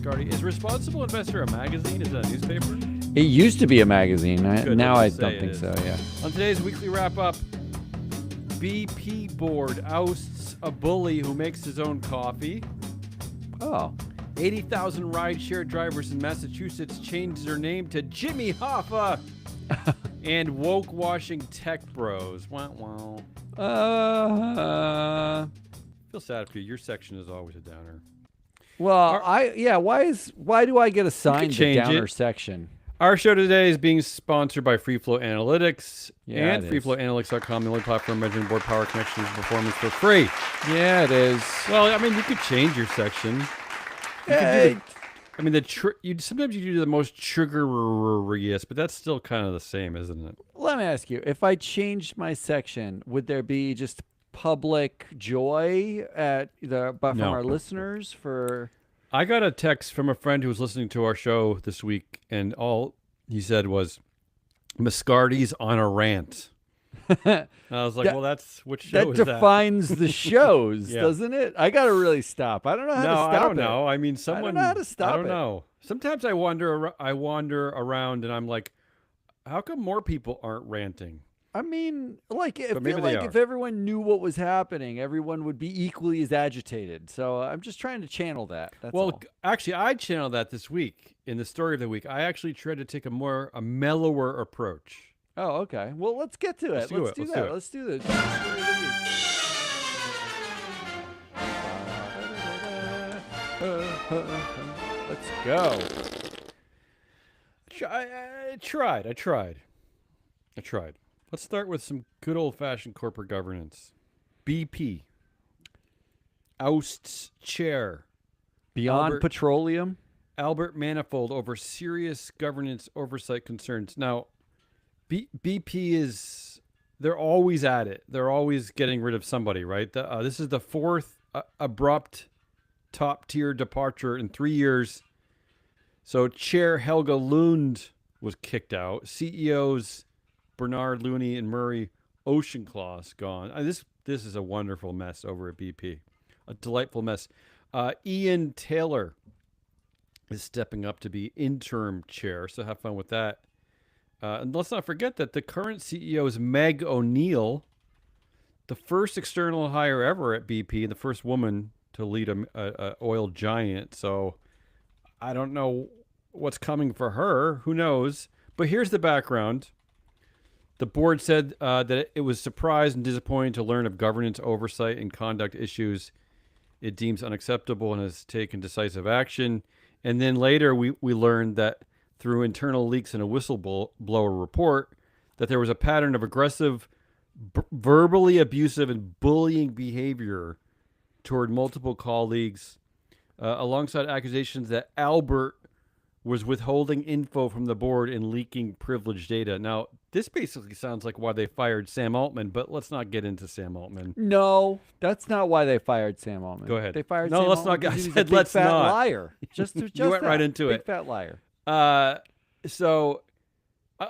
Mascardi. Is Responsible Investor a magazine? Is it a newspaper? It used to be a magazine. Now I let's don't say think it so, is. yeah. On today's weekly wrap-up, BP board ousts a bully who makes his own coffee. Oh. 80,000 rideshare drivers in Massachusetts changed their name to Jimmy Hoffa. And woke-washing tech bros. Wow, wow. Feel sad for you. Your section is always a downer. Well, why do I get assigned the change downer it. section? Our show today is being sponsored by FreeFlow Analytics and it is. FreeFlowAnalytics.com, the only platform measuring board power, connections, and performance for free. Yeah, it is. Well, I mean, you could change your section. You Hey. could do sometimes you do the most triggeriest, but that's still kind of the same, isn't it? Let me ask you, if I changed my section, would there be just public joy from No. our listeners for... I got a text from a friend who was listening to our show this week, and all he said was, Mascardi's on a rant. And I was like, well, that's what show That is that? defines the shows, Yeah. doesn't it? I got to really stop. I don't know how to No, stop I don't it. know. I mean, someone. I don't know how to stop I don't it. know. Sometimes I wander around, and I'm like, how come more people aren't ranting? I mean, like, I But maybe feel they like are. if everyone knew what was happening, everyone would be equally as agitated. So I'm just trying to channel that. That's Well, all. actually, I channeled that this week in the story of the week. I actually tried to take a mellower approach. Oh, okay. Well, let's get to it. Let's do Let's it. do Let's do that. it. Let's do this. Let's go. I tried. Let's start with some good old-fashioned corporate governance. BP ousts chair Beyond Albert- Petroleum. Albert Manifold over serious governance oversight concerns. Now, BP they're always at it. They're always getting rid of somebody, right? This is the fourth abrupt top-tier departure in 3 years. So Chair Helga Lund was kicked out. CEOs Bernard Looney and Murray Oceancloth gone. This is a wonderful mess over at BP. A delightful mess. Ian Taylor is stepping up to be interim chair, so have fun with that. And let's not forget that the current CEO is Meg O'Neill, the first external hire ever at BP, and the first woman to lead a oil giant. So I don't know what's coming for her. Who knows? But here's the background. The board said that it was surprised and disappointed to learn of governance oversight and conduct issues it deems unacceptable and has taken decisive action. And then later we learned that through internal leaks and a whistleblower report that there was a pattern of aggressive, verbally abusive and bullying behavior toward multiple colleagues, alongside accusations that Albert was withholding info from the board and leaking privileged data. Now, this basically sounds like why they fired Sam Altman, but let's not get into Sam Altman. No, that's not why they fired Sam Altman. Go ahead. They fired No, Sam let's Altman not- because I he was said a big let's fat not. liar. Just You went right into big it. fat liar. So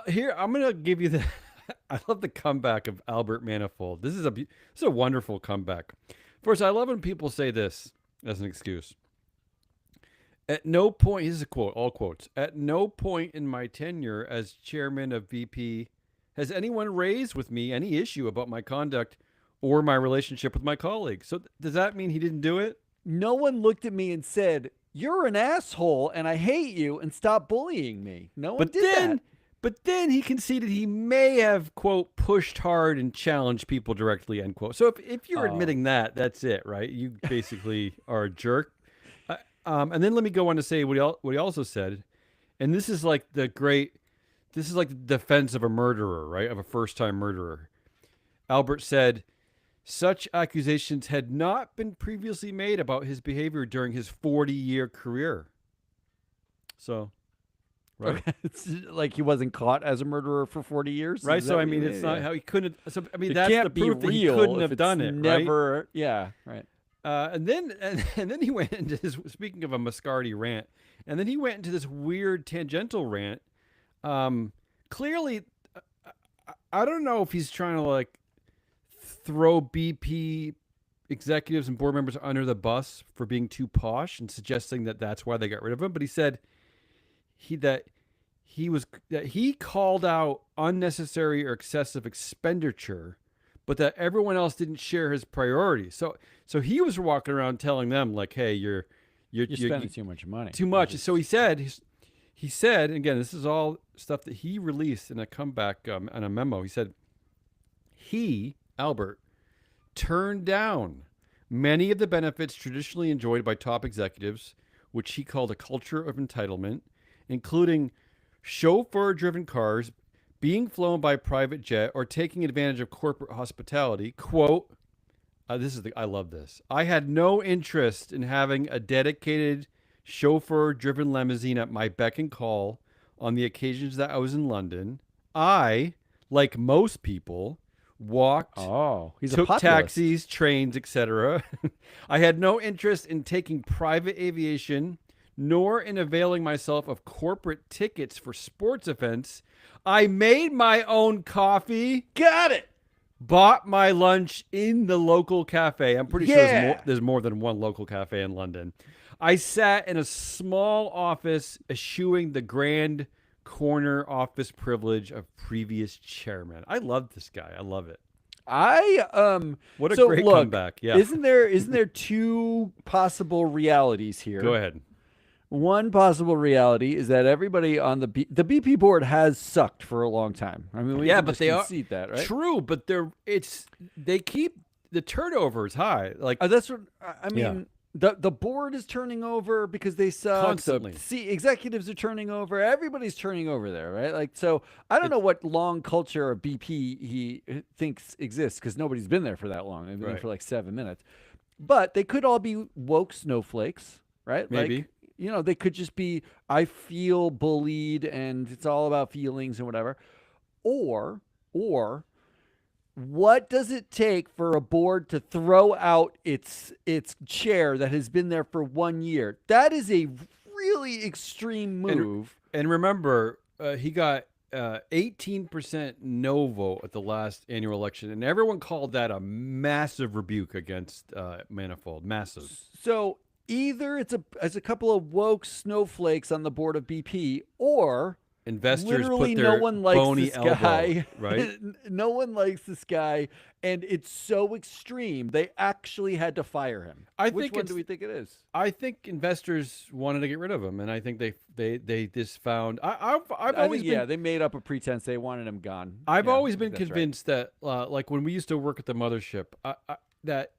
here I'm gonna give you the. I love the comeback of Albert Manifold. This is a wonderful comeback. First, I love when people say this as an excuse. At no point, this is a quote, all quotes. At no point in my tenure as chairman of BP has anyone raised with me any issue about my conduct or my relationship with my colleagues. So does that mean he didn't do it? No one looked at me and said, "You're an asshole and I hate you and stop bullying me." No one did that. But then he conceded he may have, quote, pushed hard and challenged people directly, end quote. So if you're admitting that, that's it, right? You basically are a jerk. And then let me go on to say what he also said. And this is like the defense of a murderer, right? Of a first-time murderer. Albert said, such accusations had not been previously made about his behavior during his 40-year career. So... right. Okay. It's like he wasn't caught as a murderer for 40 years. Right. Is So that I what mean, you it's mean? not Yeah. how he couldn't. So I mean, It that's can't the be proof that he real couldn't if have it's done it. never. Yeah. Right. Right. And then he went into this. Speaking of a Mascardi rant, and then he went into this weird tangential rant. Clearly, I don't know if he's trying to like throw BP executives and board members under the bus for being too posh and suggesting that that's why they got rid of him. But he said he that he called out unnecessary or excessive expenditure, but that everyone else didn't share his priorities. So he was walking around telling them like, "Hey, you're spending too much money. too much." So he said again, this is all stuff that he released in a comeback on a memo. He said Albert turned down many of the benefits traditionally enjoyed by top executives, which he called a culture of entitlement, including chauffeur-driven cars, being flown by private jet, or taking advantage of corporate hospitality. Quote, I love this. I had no interest in having a dedicated chauffeur-driven limousine at my beck and call on the occasions that I was in London. I, like most people, walked, He's took a populist. taxis, trains, etc. I had no interest in taking private aviation, nor in availing myself of corporate tickets for sports events. I made my own coffee. Got it. Bought my lunch in the local cafe. I'm pretty sure Yeah. there's more than one local cafe in London. I sat in a small office eschewing the grand corner office privilege of previous chairman. I love this guy. I love it. What a great comeback. Yeah. Isn't there two possible realities here? Go ahead. One possible reality is that everybody on the BP board has sucked for a long time. I mean, we can just concede that, right? True, but they keep the turnover is high. Like That's what I mean. Yeah. The board is turning over because they suck. Constantly. Executives are turning over. Everybody's turning over there, right? Like, so I don't know what long culture of BP he thinks exists because nobody's been there for that long. They've been there Right. for like 7 minutes. But they could all be woke snowflakes, right? Maybe. Like, they could just be, I feel bullied and it's all about feelings and whatever. Or what does it take for a board to throw out its chair that has been there for 1 year? That is a really extreme move. And remember, he got 18% no vote at the last annual election, and everyone called that a massive rebuke against Manifold. Massive. So either it's a couple of woke snowflakes on the board of BP, or Investors literally put their no one likes bony this elbow, guy, right? No one likes this guy, and it's so extreme they actually had to fire him. Which think one it's- do we think it is? I think investors wanted to get rid of him, and I think they just found. I've I always think, been they made up a pretense they wanted him gone. I've Yeah, always I been think that's right. convinced that, like when we used to work at the mothership, that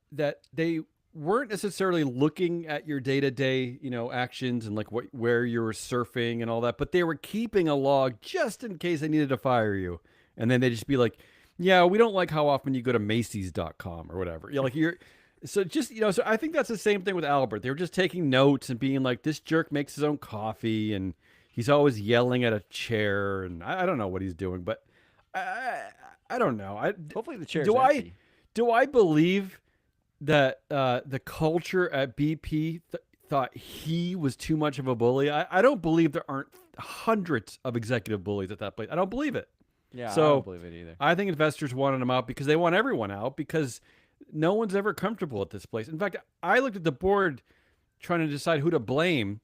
they weren't necessarily looking at your day-to-day, actions and like where you were surfing and all that, but they were keeping a log just in case they needed to fire you, and then they'd just be like, "Yeah, we don't like how often you go to Macy's.com or whatever." So I think that's the same thing with Albert. They were just taking notes and being like, "This jerk makes his own coffee and he's always yelling at a chair," and I don't know what he's doing, but I don't know. Hopefully the chair's do empty. do I believe that the culture at BP thought he was too much of a bully? I don't believe there aren't hundreds of executive bullies at that place. I don't believe it. Yeah, I So don't believe it either. I think investors wanted him out because they want everyone out because no one's ever comfortable at this place. In fact, I looked at the board trying to decide who to blame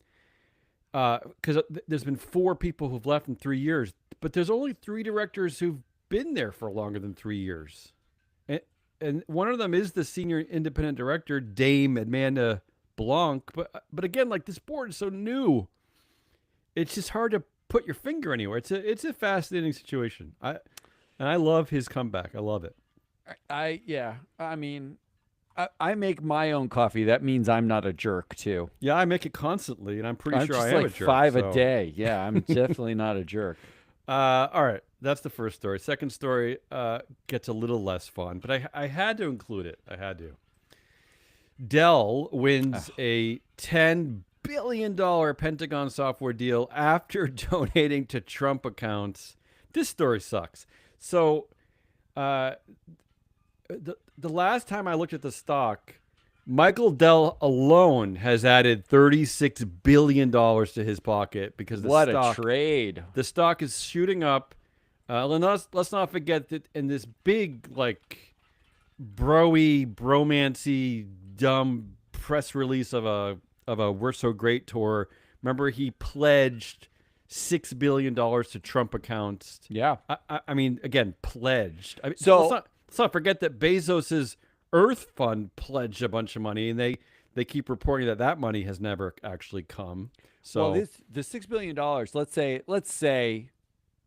because there's been 4 people who've left in 3 years, but there's only 3 directors who've been there for longer than 3 years. And one of them is the senior independent director, Dame Amanda Blanc. But again, like this board is so new, it's just hard to put your finger anywhere. It's a fascinating situation. I love his comeback. I love it. I mean, I make my own coffee. That means I'm not a jerk too. Yeah, I make it constantly, and I'm pretty I'm sure just I am like a jerk. 5 so. a day. Yeah, I'm definitely not a jerk. All right, that's the first story. Second story gets a little less fun, but I had to include it. I had to. Dell wins a $10 billion Pentagon software deal after donating to Trump accounts. This story sucks. So, the last time I looked at the stock, Michael Dell alone has added $36 billion to his pocket because What a trade. the stock is shooting up. Let's not forget that in this big broy, bromancy, dumb press release of a "We're So Great" tour. Remember, he pledged $6 billion to Trump accounts. Yeah. I mean, again, pledged. I mean, So- let's not forget that Bezos's Earth Fund pledged a bunch of money, and they keep reporting that money has never actually come. So Well, the $6 billion. Let's say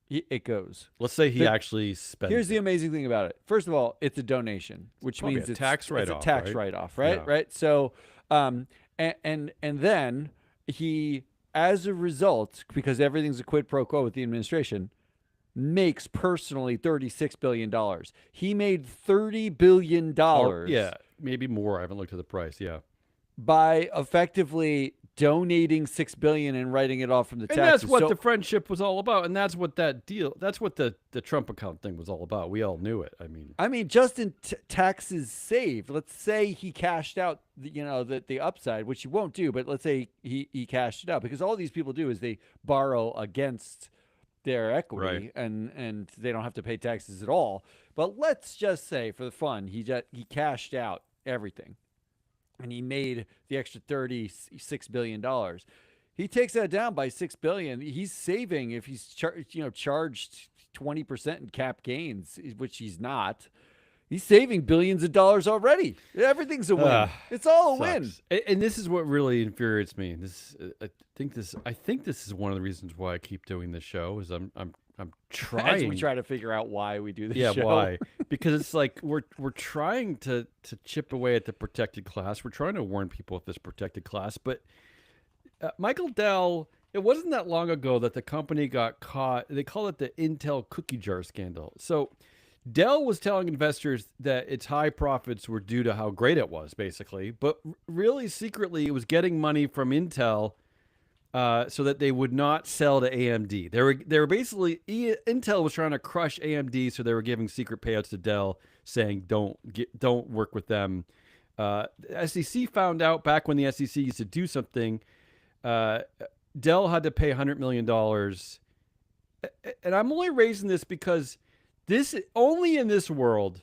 it goes. let's say he the- actually spent. Here's the amazing thing about it. First of all, it's a donation, which Probably means a it's tax it's a write-off, tax right? write-off, right? Yeah. Right. So, and then he, as a result, because everything's a quid pro quo with the administration, makes personally $36 billion. He made $30 billion. yeah, maybe more. I haven't looked at the price. Yeah. By effectively donating $6 billion and writing it off from the And taxes. that's what So- the friendship was all about, and that's what that's what the Trump account thing was all about. We all knew it. I mean, just in taxes saved. Let's say he cashed out, the upside, which he won't do. But let's say he cashed it out, because all these people do is they borrow against their equity, and they don't have to pay taxes at all. But let's just say, for the fun, he cashed out everything, and he made the extra $36 billion. He takes that down by $6 billion. He's saving, if he's charged 20% in cap gains, which he's not. He's saving billions of dollars already. Everything's a win. It's all a win. sucks. And this is what really infuriates me. I think this is one of the reasons why I keep doing this show. Is I'm trying. As we try to figure out why we do this Yeah, show. why? Because it's like we're trying to chip away at the protected class. We're trying to warn people of this protected class. But Michael Dell, it wasn't that long ago that the company got caught. They call it the Intel cookie jar scandal. So Dell was telling investors that its high profits were due to how great it was, basically. But really, secretly, it was getting money from Intel so that they would not sell to AMD. They were basically Intel was trying to crush AMD, so they were giving secret payouts to Dell, saying don't work with them. The SEC found out back when the SEC used to do something. Dell had to pay $100 million, and I'm only raising this because only in this world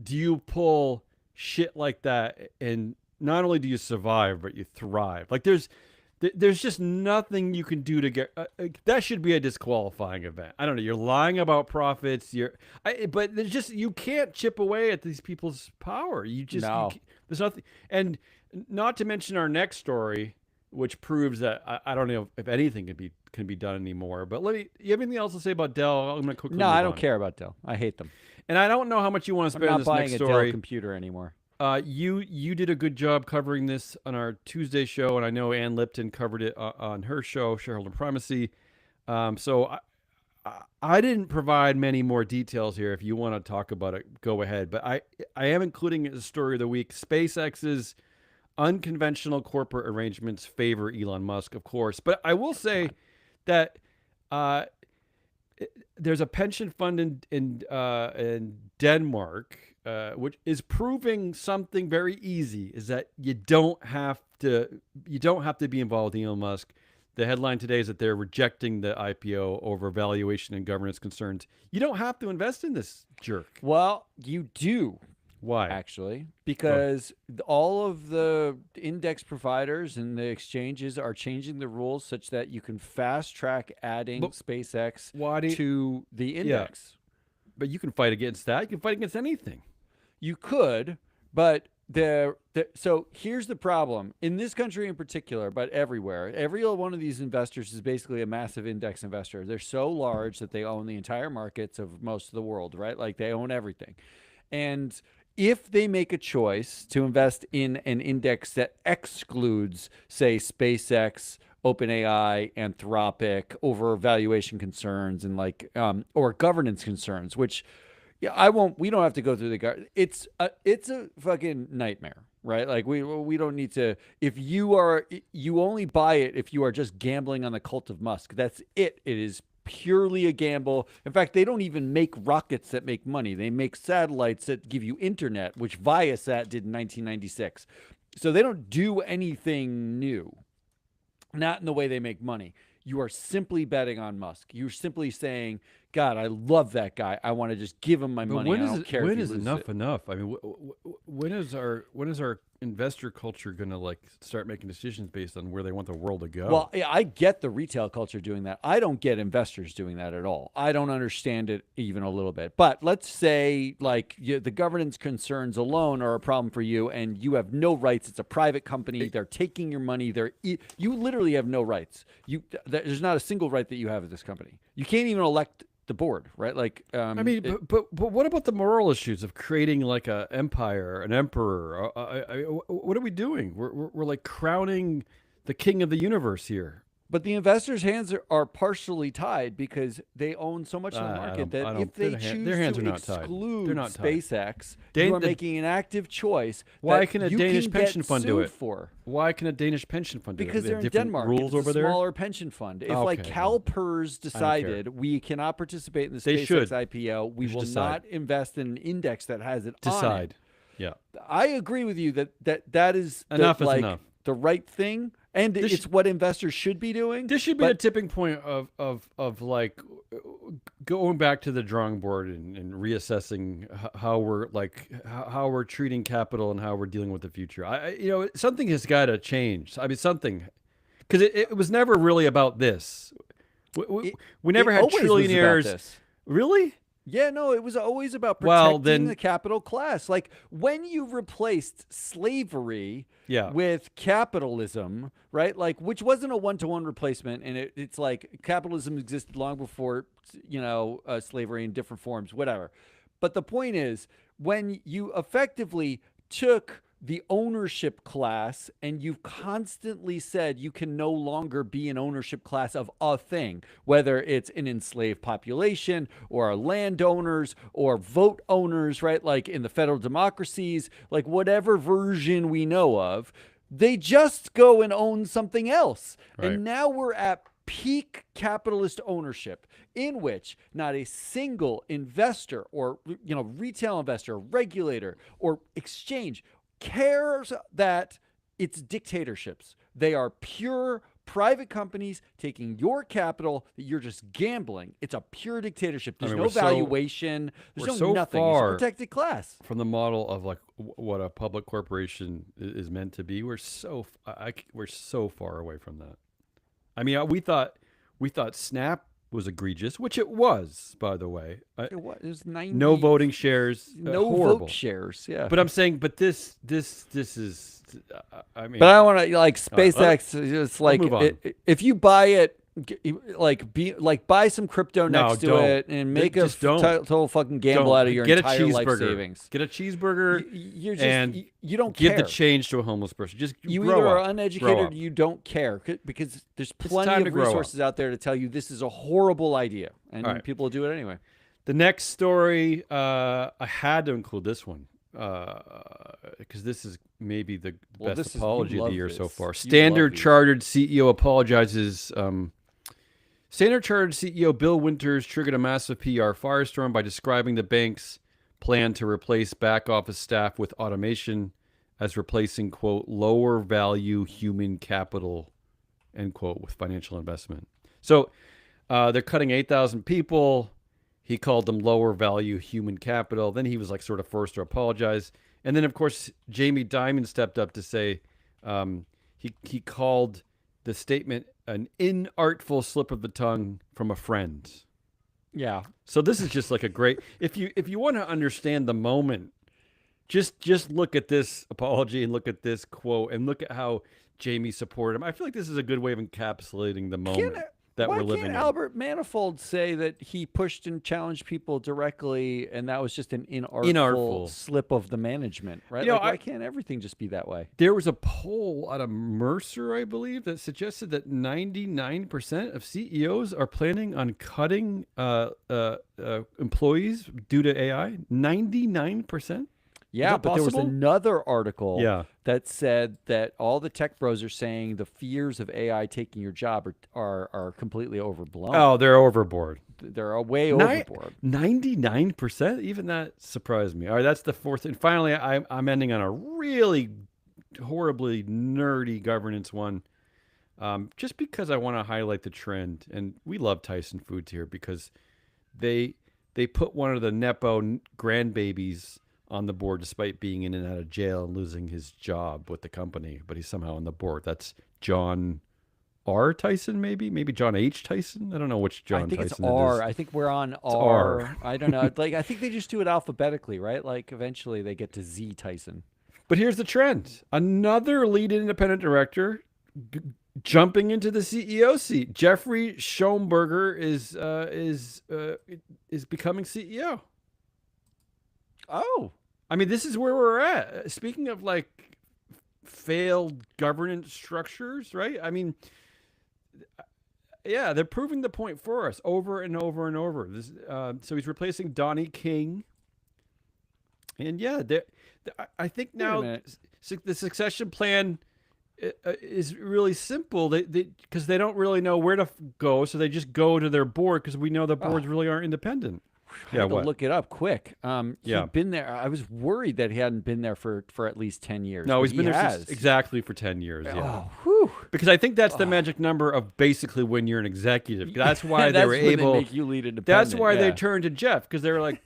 do you pull shit like that, and not only do you survive, but you thrive. Like there's just nothing you can do to get that should be a disqualifying event. I don't know. You're lying about profits. But there's just, you can't chip away at these people's power. You just No. there's nothing. And not to mention our next story, which proves that I don't know if anything can be done anymore. But you have anything else to say about Dell? I'm gonna quickly. No, move I don't on. care about Dell. I hate them. And I don't know how much you want to I'm spend on not this buying next a Dell story. computer anymore. You did a good job covering this on our Tuesday show, and I know Ann Lipton covered it on her show, Shareholder Primacy. So I didn't provide many more details here. If you want to talk about it, go ahead. But I am including it as story of the week. SpaceX's unconventional corporate arrangements favor Elon Musk, of course. But I will say that there's a pension fund in Denmark, which is proving something very easy: is that you don't have to be involved with Elon Musk. The headline today is that they're rejecting the IPO over valuation and governance concerns. You don't have to invest in this jerk. Well, you do. Why? Actually, because all of the index providers and the exchanges are changing the rules such that you can fast track adding SpaceX to the index. But you can fight against that. You can fight against anything. You could, but so here's the problem in this country in particular, but everywhere. Every one of these investors is basically a massive index investor. They're so large that they own the entire markets of most of the world, right? Like they own everything. And if they make a choice to invest in an index that excludes, say, SpaceX, OpenAI, Anthropic over valuation concerns and or governance concerns, which we don't have to go through it's a fucking nightmare, right? Like we don't need to. If you only buy it if you are just gambling on the cult of Musk. That's it. It is purely a gamble. In fact, they don't even make rockets that make money. They make satellites that give you internet, which Viasat did in 1996. So they don't do anything new, not in the way they make money. You are simply betting on Musk. You're simply saying, God, I love that guy. I want to just give him my But money. when I is don't care if when he is loses enough it. enough? I mean, when is our investor culture gonna like start making decisions based on where they want the world to go? Well, I get the retail culture doing that. I don't get investors doing that at all. I don't understand it even a little bit. But let's say like the governance concerns alone are a problem for you, and you have no rights. It's a private company. They're taking your money. You literally have no rights. There's not a single right that you have at this company. You can't even elect the board, right? Like, I mean, but what about the moral issues of creating like a empire, an emperor? What are we doing? We're like crowning the king of the universe here. But the investors' hands are partially tied because they own so much of the I market don't- I that don't- if they their choose their hands to are not tied. exclude They're not tied. SpaceX, Dan- you are the- making an active choice. Why that can a you Danish can pension get fund do sued it? For. Why can a Danish pension fund do it? Because They they're have in different Denmark. rules It's over a there. smaller pension fund. If like Okay, CalPERS care. decided we cannot participate in the They SpaceX should. IPO, we They should will decide. not invest in an index that has it on it. Decide. Yeah. I agree with you that is Enough is like, enough. the right thing, and This it's what investors should be doing. This should be but- a tipping point of like going back to the drawing board and reassessing how we're like how we're treating capital and how we're dealing with the future. Something has got to change. I mean, something, because it was never really about this. We never It had always was about trillionaires. this. Really? Yeah, no, it was always about protecting Well, then- the capital class. Like when you replaced slavery Yeah. with capitalism, right? Like which wasn't a one-to-one replacement, and it's like capitalism existed long before, slavery in different forms, whatever. But the point is, when you effectively took the ownership class and you've constantly said you can no longer be an ownership class of a thing, whether it's an enslaved population or landowners or vote owners, right? Like in the federal democracies, like whatever version we know of, they just go and own something else. Right. And now we're at peak capitalist ownership in which not a single investor or retail investor, regulator, or exchange cares that it's dictatorships. They are pure private companies taking your capital that you're just gambling. It's a pure dictatorship. There's mean, no we're so- valuation. There's we're no so nothing. It's a far protected class. From the model of like what a public corporation is meant to be, we're so far away from that. I mean, we thought Snap was egregious, which it was, by the way. It was 90, No voting shares, no horrible. vote shares. Yeah. But I'm saying, this is. I mean, But I want to like right, SpaceX. It's like move on. if you buy it, buy some crypto No, next to don't. it and make a Just don't. total fucking gamble don't. out of your Get entire a life cheeseburger. savings. Get a cheeseburger. You're just and you don't give care. the change to a homeless person. Just You grow either up. are Grow uneducated or up. you don't care because there's plenty time of to grow up. resources out there to tell you this is a horrible idea, and All right. people will do it anyway. The next story, I had to include this one because this is maybe the Well, best you apology of love the year so this. far. You Standard love these. Chartered CEO apologizes. Standard Chartered CEO Bill Winters triggered a massive PR firestorm by describing the bank's plan to replace back office staff with automation as replacing, quote, lower value human capital, end quote, with financial investment. So they're cutting 8,000 people. He called them lower value human capital. Then he was like sort of forced to apologize. And then, of course, Jamie Dimon stepped up to say he called the statement an inartful slip of the tongue from a friend. Yeah, So this is just like a great. If you want to understand the moment, just look at this apology and look at this quote and look at how Jamie supported him. I feel like this is a good way of encapsulating the moment that why we're living can't in. Albert Manifold say that he pushed and challenged people directly, and that was just an inartful slip of the management, right? You know, why can't everything just be that way? There was a poll out of Mercer, I believe, that suggested that 99% of CEOs are planning on cutting employees due to AI. 99%. Yeah, but there was possible? another article Yeah. that said that all the tech bros are saying the fears of AI taking your job are completely overblown. Oh, they're overboard. They're way Ni- overboard. 99%? Even that surprised me. All right, that's the fourth. And finally, I'm ending on a really horribly nerdy governance one. just because I want to highlight the trend. And we love Tyson Foods here because they put one of the Nepo grandbabies on the board despite being in and out of jail and losing his job with the company, but he's somehow on the board. That's John R. Tyson, maybe John H. Tyson. I don't know which John I think Tyson it's R. it is. I think we're on It's R. R. I don't know. Like I think they just do it alphabetically, right? Like eventually they get to Z Tyson. But here's the trend: another lead independent director jumping into the CEO seat. Jeffrey Schoenberger is becoming CEO. Oh, I mean, this is where we're at. Speaking of like failed governance structures, right? I mean, yeah, they're proving the point for us over and over and over. So he's replacing Donnie King, and yeah, I think wait a now minute. the succession plan is really simple. Because they don't really know where to go, so they just go to their board because we know the boards Oh. really aren't independent. I Yeah, had to what? look it up quick. Yeah. He'd been there. I was worried that he hadn't been there for at least 10 years. No, but he's been he there has. exactly for 10 years. Yeah. Oh, whew. Because I think that's the magic number of basically when you're an executive. That's why they That's were when able. They make you lead independent. That's why they yeah. turned to Jeff because they're like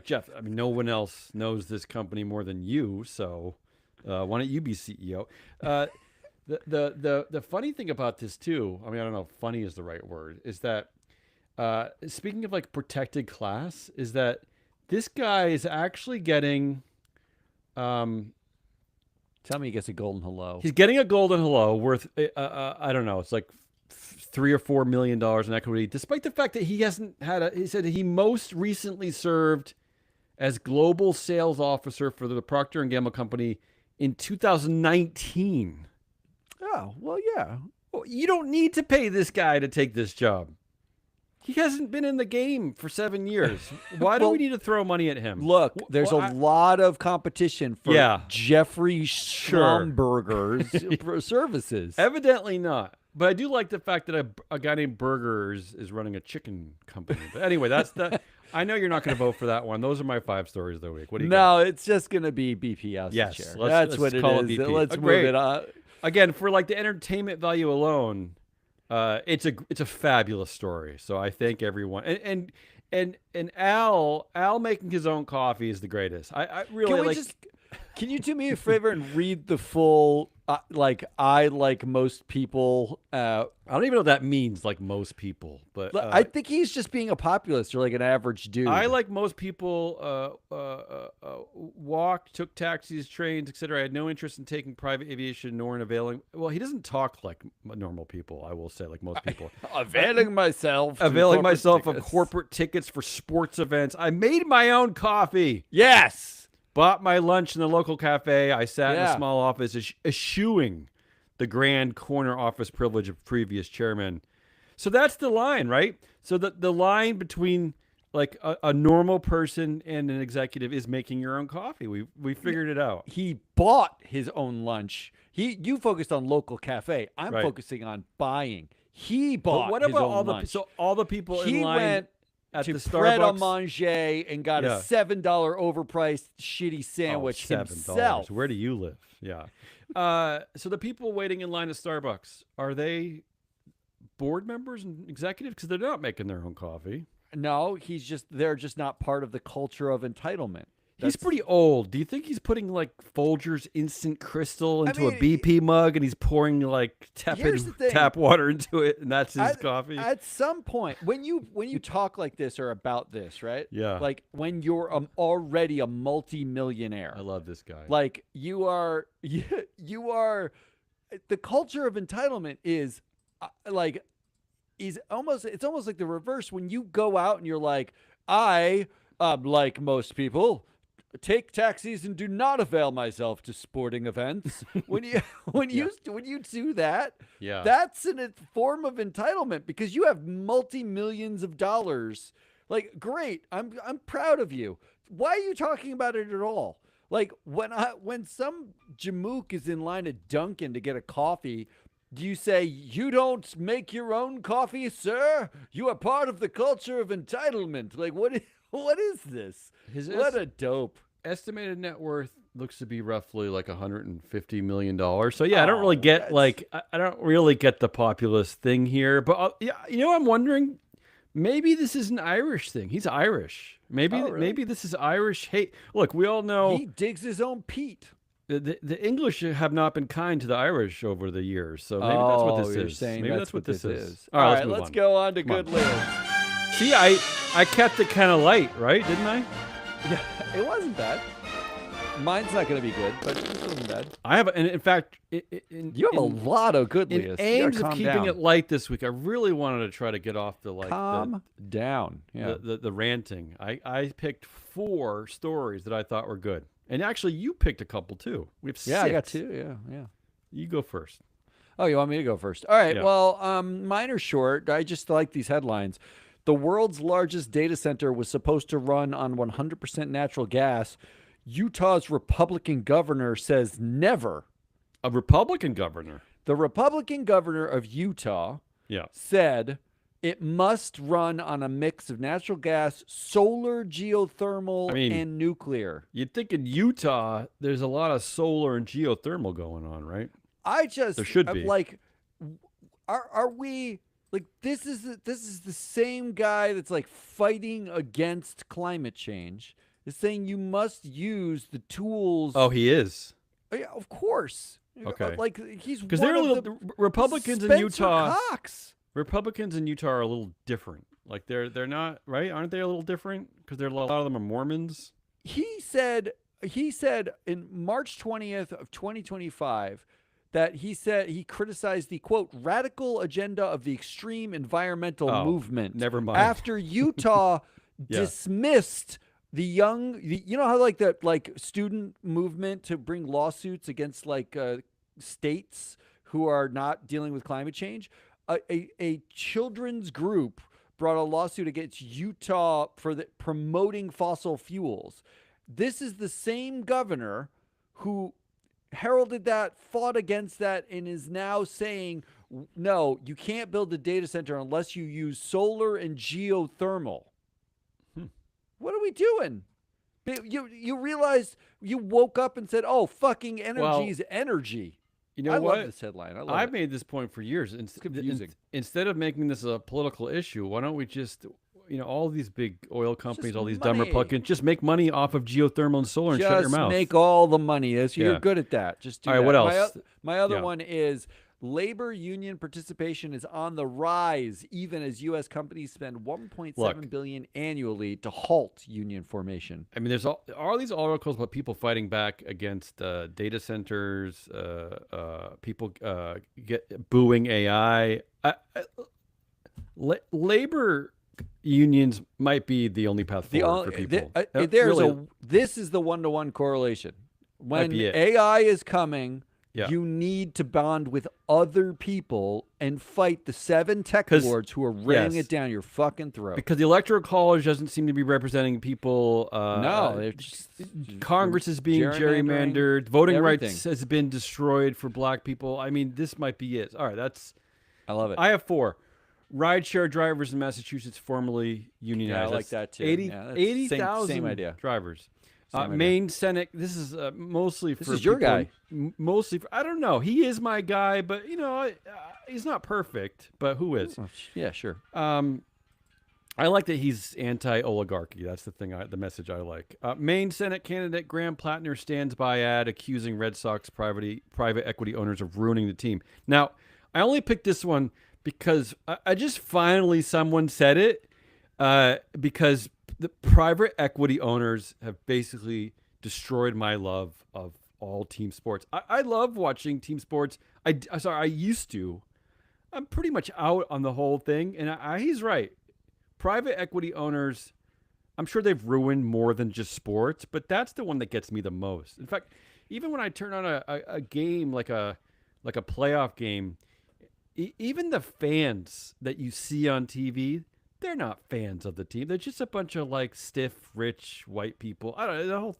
Jeff. I mean, no one else knows this company more than you. So why don't you be CEO? The funny thing about this too. I mean, I don't know if funny is the right word. Is that speaking of like protected class, is that this guy is actually getting. Tell me he gets a golden hello. He's getting a golden hello worth, I don't know, it's like $3 or $4 million in equity, despite the fact that he hasn't had he said he most recently served as global sales officer for the Procter & Gamble company in 2019. Oh, well, yeah. Well, you don't need to pay this guy to take this job. He hasn't been in the game for 7 years. Why do Well, we need to throw money at him? Look, there's Well, a lot of competition for Yeah. Jeffrey Sure. Schlumberger's services. Evidently not. But I do like the fact that a guy named Burger is running a chicken company. But anyway, that's the. I know you're not going to vote for that one. Those are my 5 stories of the week. What do you got? No, it's just going to be BP House Yes, chair. let's That's what it call it is. BP. Let's move Great. it on. Again, for like the entertainment value alone, it's a fabulous story. So I thank everyone. And Al making his own coffee is the greatest. I really Can we like. just? Can you do me a favor and read the full? I like most people. I don't even know what that means. Like most people, but I think he's just being a populist or like an average dude. I, like most people, walked, took taxis, trains, etc. I had no interest in taking private aviation nor in availing. Well, he doesn't talk like normal people, I will say, like most people. availing myself. to Availing corporate myself of tickets. corporate tickets for sports events. I made my own coffee. Yes. Bought my lunch in the local cafe. I sat in Yeah. a small office eschewing the grand corner office privilege of previous chairman. So that's the line, right? So the line between like a normal person and an executive is making your own coffee. We figured it out. He bought his own lunch. You focused on local cafe. I'm Right. focusing on buying. He bought. But what his about own all lunch. all the people He in line went at to the Pret a Starbucks? Manger and got Yeah. a $7 overpriced shitty sandwich $7. himself. Where do you live? Yeah. So the people waiting in line at Starbucks, are they board members and executives? Because they're not making their own coffee. No, they're just not part of the culture of entitlement. He's pretty old. Do you think he's putting like Folgers instant crystal into mean, a BP mug and he's pouring like Here's the thing. tap water into it and that's his coffee? At some point, when you talk like this or about this, right? Yeah. Like when you're already a multi-millionaire. I love this guy. Like you are the culture of entitlement is it's almost like the reverse when you go out and you're like, I like most people take taxis and do not avail myself to sporting events. when you do that, Yeah. that's a form of entitlement because you have multi-millions of dollars. Like, great, I'm proud of you. Why are you talking about it at all? Like when some jamook is in line at Dunkin' to get a coffee, do you say, you don't make your own coffee, sir? You are part of the culture of entitlement. Like, what is this? His What a dope. estimated net worth looks to be roughly like $150 million. So yeah, I don't really Oh, get that's like I don't really get the populist thing here. But yeah, I'm wondering maybe this is an Irish thing. He's Irish. Maybe oh really? maybe this is Irish hate. Look, we all know He digs his own peat. the English have not been kind to the Irish over the years. So maybe that's what this You're is. saying Maybe that's what this is. All right, move let's on. go on to Come on. good lives. See, I kept it kind of light, right? Didn't I? Yeah, it wasn't bad. Mine's not going to be good, but it wasn't bad. I have, and in fact, You have a lot of good in lists. aims of calm keeping down. it light this week, I really wanted to try to get off the Calm down. Yeah. the ranting. I picked 4 stories that I thought were good, and actually, you picked a couple too. We have 6. Yeah, I got 2. Yeah, yeah. You go first. Oh, you want me to go first? All right. Yeah. Well, mine are short. I just like these headlines. The world's largest data center was supposed to run on 100% natural gas. Utah's Republican governor says never. A Republican governor. The Republican governor of Utah Yeah. said it must run on a mix of natural gas, solar, geothermal, I mean- and nuclear. You'd think in Utah, there's a lot of solar and geothermal going on, right? I just There should be. like, are we like this is the same guy that's like fighting against climate change is saying you must use the tools. Oh, he is. Yeah, of course. Okay. Like he's Because one they're a of little the Republicans in Spencer Utah. Cox. Republicans in Utah are a little different. Like they're not right, aren't they? A little different because a lot of them are Mormons. He said in March 20th of 2025 that he criticized the quote radical agenda of the extreme environmental Oh, movement. never mind. After Utah Yeah. dismissed you know how like the student movement to bring lawsuits against states who are not dealing with climate change, a children's group brought a lawsuit against Utah for promoting fossil fuels. This is the same governor who heralded that, fought against that, and is now saying, no, you can't build a data center unless you use solar and geothermal. What are we doing? You realized you woke up and said, oh, fucking energy is energy. You know I what? love this headline. I love I've it. made this point for years. confusing. Instead of making this a political issue, why don't we just, all these big oil companies, Just all these dumb money. Republicans, just make money off of geothermal and solar and shut your Just mouth. make all the money. You're Yeah. good at that. Just do All right, that. what My else? My other Yeah. one is labor union participation is on the rise, even as U.S. companies spend $1.7 billion annually to halt union formation. I mean, there's all these articles about people fighting back against data centers, people booing AI. Labor unions might be the only path forward for people. This is the one-to-one correlation. When be it. AI is coming, Yeah. you need to bond with other people and fight the 7 tech 'Cause- lords who are ramming yes. it down your fucking throat. Because the Electoral College doesn't seem to be representing people. No, they're just Congress is being gerrymandering gerrymandered. Voting rights everything. has been destroyed for black people. I mean, this might be it. All right, I love it. I have 4. Rideshare drivers in Massachusetts formerly unionized. Yeah, I like That's that too. 80 Yeah, that's 80,000 same idea. drivers. Same idea. Maine Senate. This is mostly for. This is your people- guy. Mostly, I don't know. He is my guy, but he's not perfect. But who is? Oh, yeah, sure. I like that he's anti-oligarchy. That's the thing. The message I like. Maine Senate candidate Graham Plattner stands by ad accusing Red Sox private equity owners of ruining the team. Now, I only picked this one because I just finally someone said it because the private equity owners have basically destroyed my love of all team sports. I love watching team sports. I used to. I'm pretty much out on the whole thing, and he's right. Private equity owners, I'm sure they've ruined more than just sports, but that's the one that gets me the most. In fact, even when I turn on a game like a playoff game, even the fans that you see on TV, they're not fans of the team. They're just a bunch of stiff, rich white people. I don't know the whole.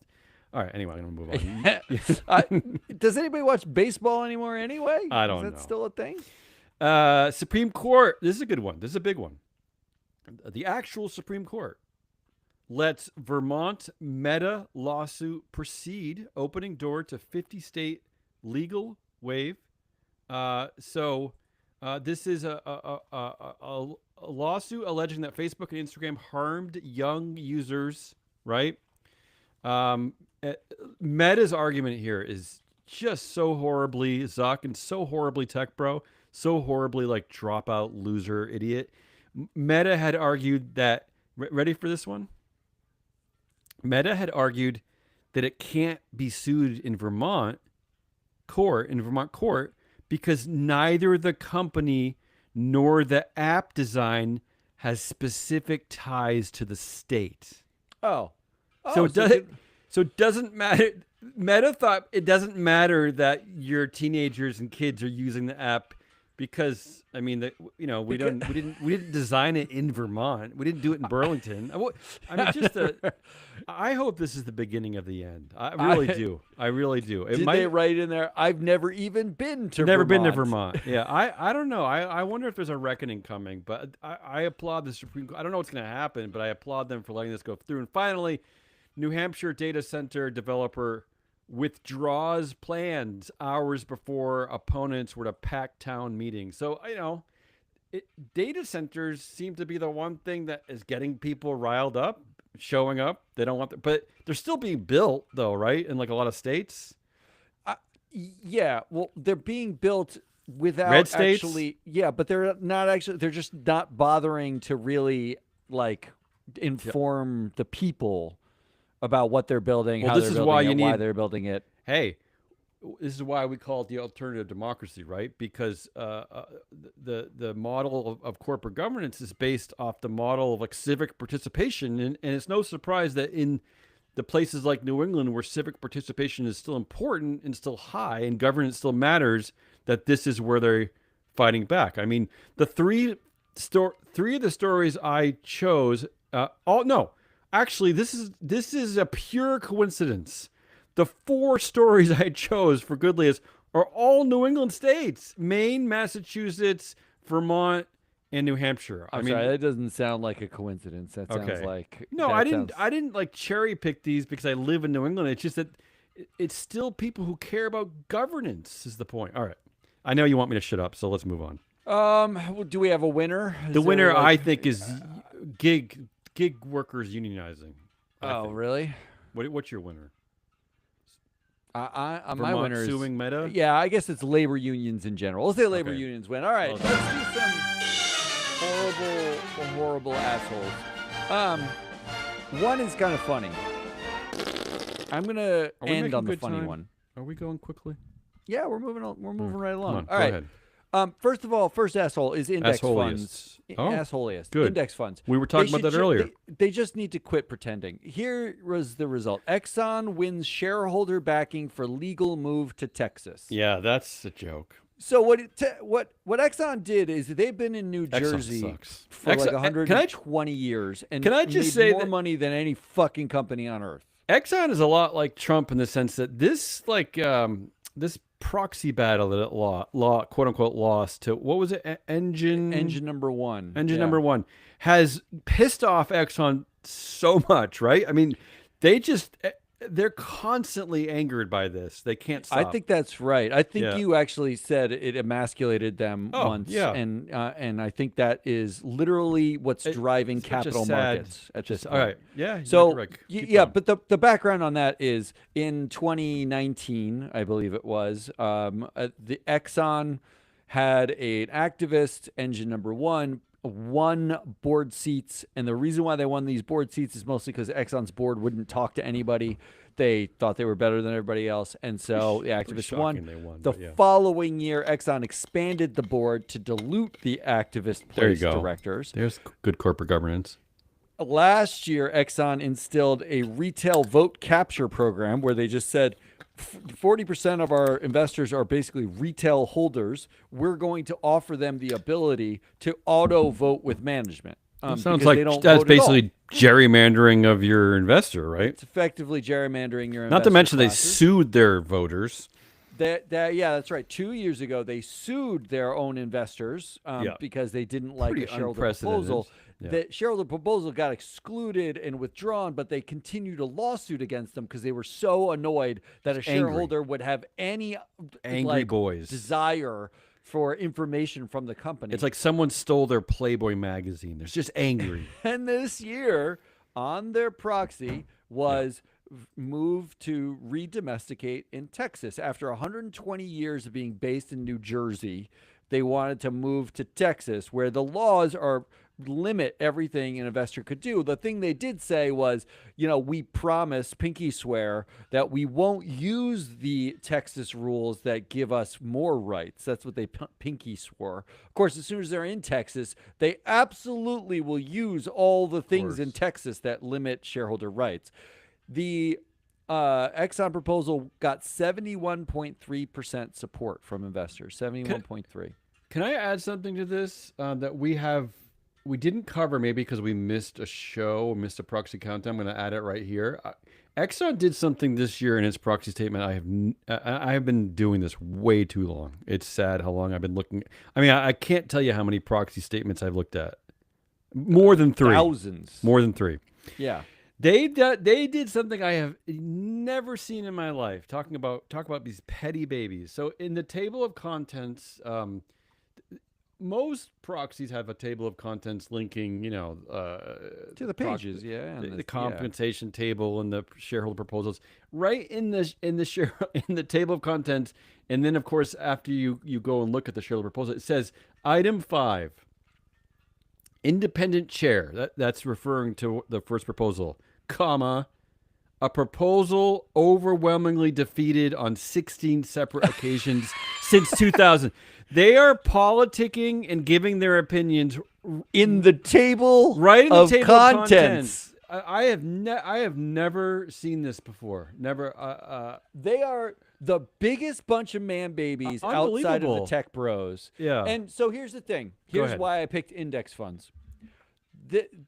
All right, anyway, I'm gonna move on. Does anybody watch baseball anymore anyway? I don't Is that know. still a thing? Supreme Court. This is a good one. This is a big one. The actual Supreme Court lets Vermont Meta lawsuit proceed, opening door to 50-state legal waive. This is a lawsuit alleging that Facebook and Instagram harmed young users, right? Meta's argument here is just so horribly Zuck and so horribly tech bro, so horribly like dropout loser idiot. Meta had argued that, ready for this one? Meta had argued that it can't be sued in Vermont court, because neither the company nor the app design has specific ties to the state. Oh. So it doesn't matter. Meta thought it doesn't matter that your teenagers and kids are using the app because we didn't design it in Vermont. We didn't do it in Burlington. I hope this is the beginning of the end. I really do. I really do. Did they write in there? I've never even been to Never Vermont. been to Vermont. Yeah, I don't know. I wonder if there's a reckoning coming, but I applaud the Supreme Court. I don't know what's going to happen, but I applaud them for letting this go through. And finally, New Hampshire data center developer withdraws plans hours before opponents were to pack town meeting. So, data centers seem to be the one thing that is getting people riled up, showing up. They don't want but they're still being built though, right? In like a lot of states. Yeah, well, they're being built without Red states? actually. Yeah, but they're not actually. They're just not bothering to really like inform the people about what they're building, Well, how this they're is building why it, you why need- they're building it. Hey, this is why we call it the alternative democracy, right? Because the model of corporate governance is based off the model of like civic participation, and it's no surprise that in the places like New England, where civic participation is still important and still high, and governance still matters, that this is where they're fighting back. I mean, the three of the stories I chose. Actually, this is a pure coincidence. The 4 stories I chose for Goodliest are all New England states: Maine, Massachusetts, Vermont, and New Hampshire. I'm sorry, that doesn't sound like a coincidence. That sounds Okay. like I didn't like cherry pick these because I live in New England. It's just that it's still people who care about governance is the point. All right, I know you want me to shut up, so let's move on. Do we have a winner? The winner, I think, is gig workers unionizing. Oh, really? What's your winner? My Vermont winner is suing Meta? Yeah, I guess it's labor unions in general. Let's say labor Okay. unions win. All right, Well let's do some horrible assholes. One is kind of funny. I'm gonna Are we end making on the good funny time? one. Are we going quickly? Yeah, we're moving on. We're moving right Come along. on, All go right. ahead. First of all, first asshole is index funds. Assholiest. Oh, Assholiest. good. Index funds. We were talking about that earlier. They just need to quit pretending. Here was the result. Exxon wins shareholder backing for legal move to Texas. Yeah, that's a joke. So what Exxon did is they've been in New Exxon Jersey sucks. for like Exxon- 120 years and can I just made say more that- money than any fucking company on earth. Exxon is a lot like Trump in the sense that this this proxy battle that it quote unquote lost to, what was it? Engine number one. Engine Yeah. number one has pissed off Exxon so much, right? I mean, they're constantly angered by this. They can't stop. I think that's right. I think Yeah. you actually said it emasculated them Oh, once, yeah. and I think that is literally what's driving it's such a capital sad- markets at this point. All right. Yeah. you're So correct. Keep yeah, going. but the background on that is in 2019, I believe it was, the Exxon had an activist, engine number one, won board seats, and the reason why they won these board seats is mostly because Exxon's board wouldn't talk to anybody. They thought they were better than everybody else, and so the activists shocking won. they won, The but yeah. following year, Exxon expanded the board to dilute the activist There you place go. directors. There's good corporate governance. Last year, Exxon instilled a retail vote capture program where they just said 40% of our investors are basically retail holders. We're going to offer them the ability to auto vote with management. Sounds because like they don't that's vote at all. basically gerrymandering of your investor, right? It's effectively gerrymandering your Not to investor mention they classes. sued their voters. Yeah, that's right. 2 years ago, they sued their own investors Yeah. because they didn't like Pretty a shareholder unprecedented. proposal. Yeah. The shareholder proposal got excluded and withdrawn, but they continued a lawsuit against them because they were so annoyed that a shareholder would have any Angry boys. desire for information from the company. It's like someone stole their Playboy magazine. They're just angry. And this year, on their proxy was moved to redomesticate in Texas. After 120 years of being based in New Jersey, they wanted to move to Texas, where the laws are limit everything an investor could do. The thing they did say was, we promise, pinky swear, that we won't use the Texas rules that give us more rights. That's what they pinky swore. Of course, as soon as they're in Texas, they absolutely will use all the things in Texas that limit shareholder rights. The Exxon proposal got 71.3% support from investors. 71.3. Can I add something to this that we didn't cover, maybe because we missed a show, missed a proxy countdown? I'm going to add it right here. Exxon did something this year in its proxy statement. I have been doing this way too long. It's sad how long I've been looking. I mean, I can't tell you how many proxy statements I've looked at. More than 3. Thousands. More than 3. Yeah. They did something I have never seen in my life. Talk about these petty babies. So in the table of contents, most proxies have a table of contents linking, to the pages, the compensation table and the shareholder proposals, right in the table of contents. And then, of course, after you go and look at the shareholder proposal, it says item 5, independent chair. That's referring to the first proposal, comma, a proposal overwhelmingly defeated on 16 separate occasions since 2000. They are politicking and giving their opinions in the table right in the of table contents. Of contents. I have never seen this before. Never. They are the biggest bunch of man babies outside of the tech bros. Yeah. And so here's the thing. Here's why I picked index funds.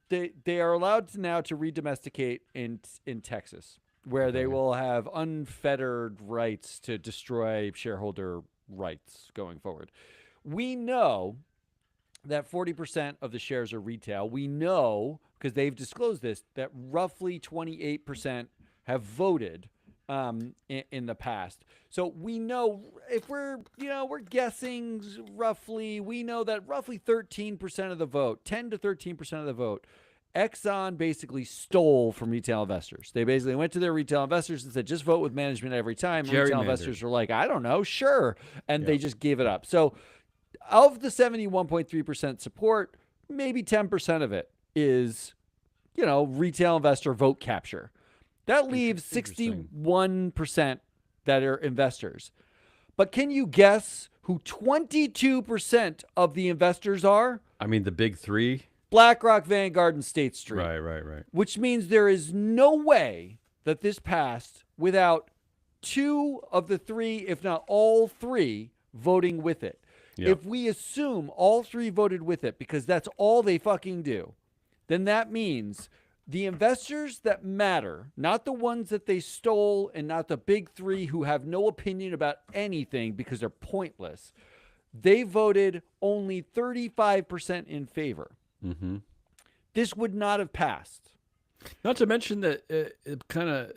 They are allowed now to redomesticate in Texas, where they will have unfettered rights to destroy shareholder rights going forward. We know that 40% of the shares are retail. We know, because they've disclosed this, that roughly 28% have voted in the past. So we know, if we're guessing roughly, we know that roughly 13% of the vote, 10 to 13% of the vote, Exxon basically stole from retail investors. They basically went to their retail investors and said, just vote with management every time. Retail investors were like, I don't know, sure. And they just gave it up. So of the 71.3% support, maybe 10% of it is, retail investor vote capture. That leaves 61% that are investors. But can you guess who 22% of the investors are? I mean, the big 3. BlackRock, Vanguard, and State Street. Right. Which means there is no way that this passed without 2 of the 3, if not all 3, voting with it. Yep. If we assume all 3 voted with it because that's all they fucking do, then that means the investors that matter, not the ones that they stole and not the big 3 who have no opinion about anything because they're pointless, they voted only 35% in favor. Mm-hmm. This would not have passed. Not to mention that it kind of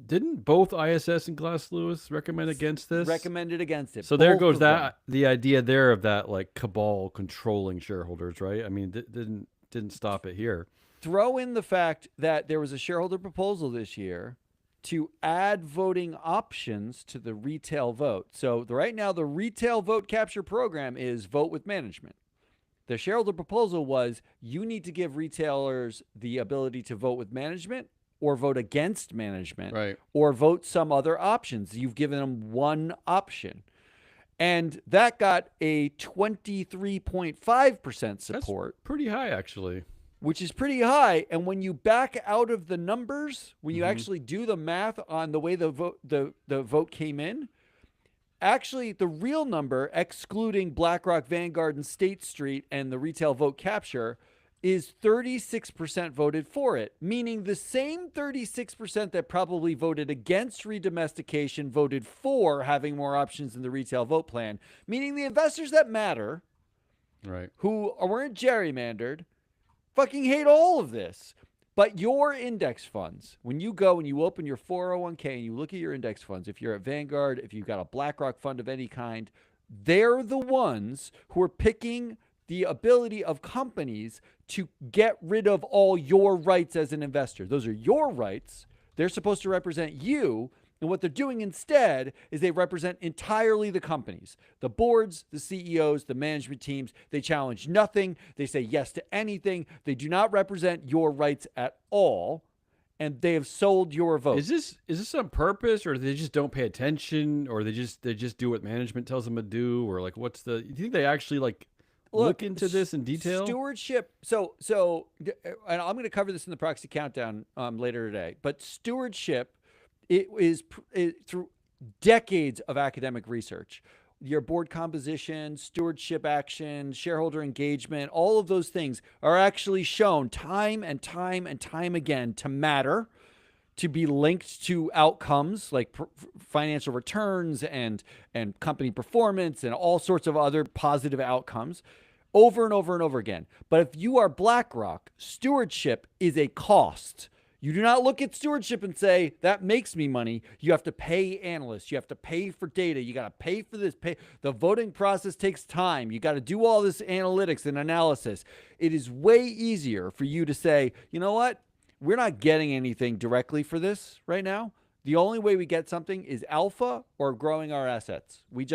didn't both ISS and Glass Lewis recommend against this? Recommended against it. So there goes the idea there of that like cabal controlling shareholders, right? I mean, didn't stop it here. Throw in the fact that there was a shareholder proposal this year to add voting options to the retail vote. So right now, the retail vote capture program is vote with management. The shareholder proposal was you need to give retailers the ability to vote with management or vote against management, right, or vote some other options. You've given them one option. And that got a 23.5% support. That's pretty high, actually. Which is pretty high. And when you back out of the numbers, when you actually do the math on the way the vote came in, actually, the real number, excluding BlackRock, Vanguard, and State Street and the retail vote capture, is 36% voted for it, meaning the same 36% that probably voted against redomestication voted for having more options in the retail vote plan, meaning the investors that matter, Right. who weren't gerrymandered, fucking hate all of this. But your index funds, when you go and you open your 401k and you look at your index funds, if you're at Vanguard, if you've got a BlackRock fund of any kind, they're the ones who are picking the ability of companies to get rid of all your rights as an investor. Those are your rights. They're supposed to represent you. And what they're doing instead is they represent entirely the companies, the boards, the CEOs, the management teams. They challenge nothing. They say yes to anything. They do not represent your rights at all. And they have sold your vote. Is this on purpose, or they just don't pay attention, or they just do what management tells them to do, or like what's the? Do you think they actually like look into this in detail? Stewardship. So, and I'm going to cover this in the Proxy Countdown later today. But stewardship, it is through decades of academic research. Your board composition, stewardship action, shareholder engagement, all of those things are actually shown time and time and time again to matter, to be linked to outcomes like financial returns and company performance and all sorts of other positive outcomes over and over and over again. But if you are BlackRock, stewardship is a cost. You do not look at stewardship and say, that makes me money. You have to pay analysts. You have to pay for data. You got to pay for this. The voting process takes time. You got to do all this analytics and analysis. It is way easier for you to say, you know what? We're not getting anything directly for this right now. The only way we get something is alpha or growing our assets. We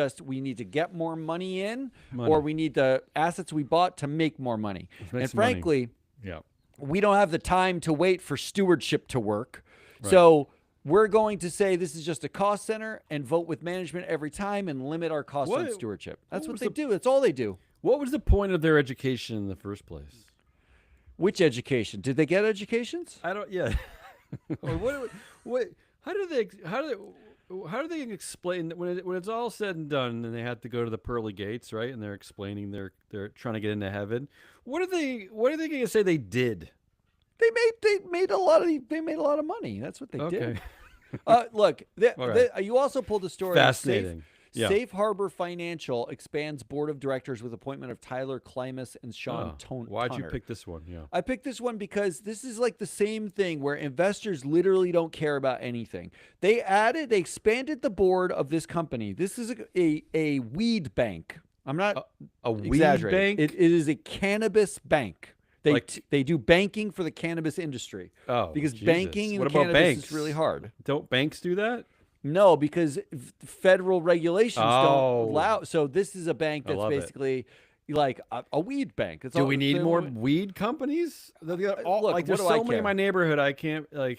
need to get more money in, or we need the assets we bought to make more money. And frankly, yeah, we don't have the time to wait for stewardship to work. Right. So we're going to say this is just a cost center and vote with management every time and limit our costs on stewardship. That's what they do. That's all they do. What was the point of their education in the first place? Which education? Did they get educations? I don't. Yeah. What? How do they explain when it's all said and done, and they had to go to the pearly gates, right? And they're explaining they're trying to get into heaven. What are they going to say they did? They made a lot of money. That's what they did. Look, you also pulled a story. Fascinating. Safe Harbor Financial expands board of directors with appointment of Tyler Klimas and Sean Tunner. Why'd you pick this one? Yeah, I picked this one because this is like the same thing where investors literally don't care about anything. They expanded the board of this company. This is a weed bank. I'm not a weed exaggerating. bank. It is a cannabis bank. They do banking for the cannabis industry. Oh, because Jesus. banking in cannabis banks? is really hard. Don't banks do that? No, because federal regulations don't allow. So this is a bank that's basically like a weed bank. Do we need more weed companies? Look, there's so many in my neighborhood. I can't I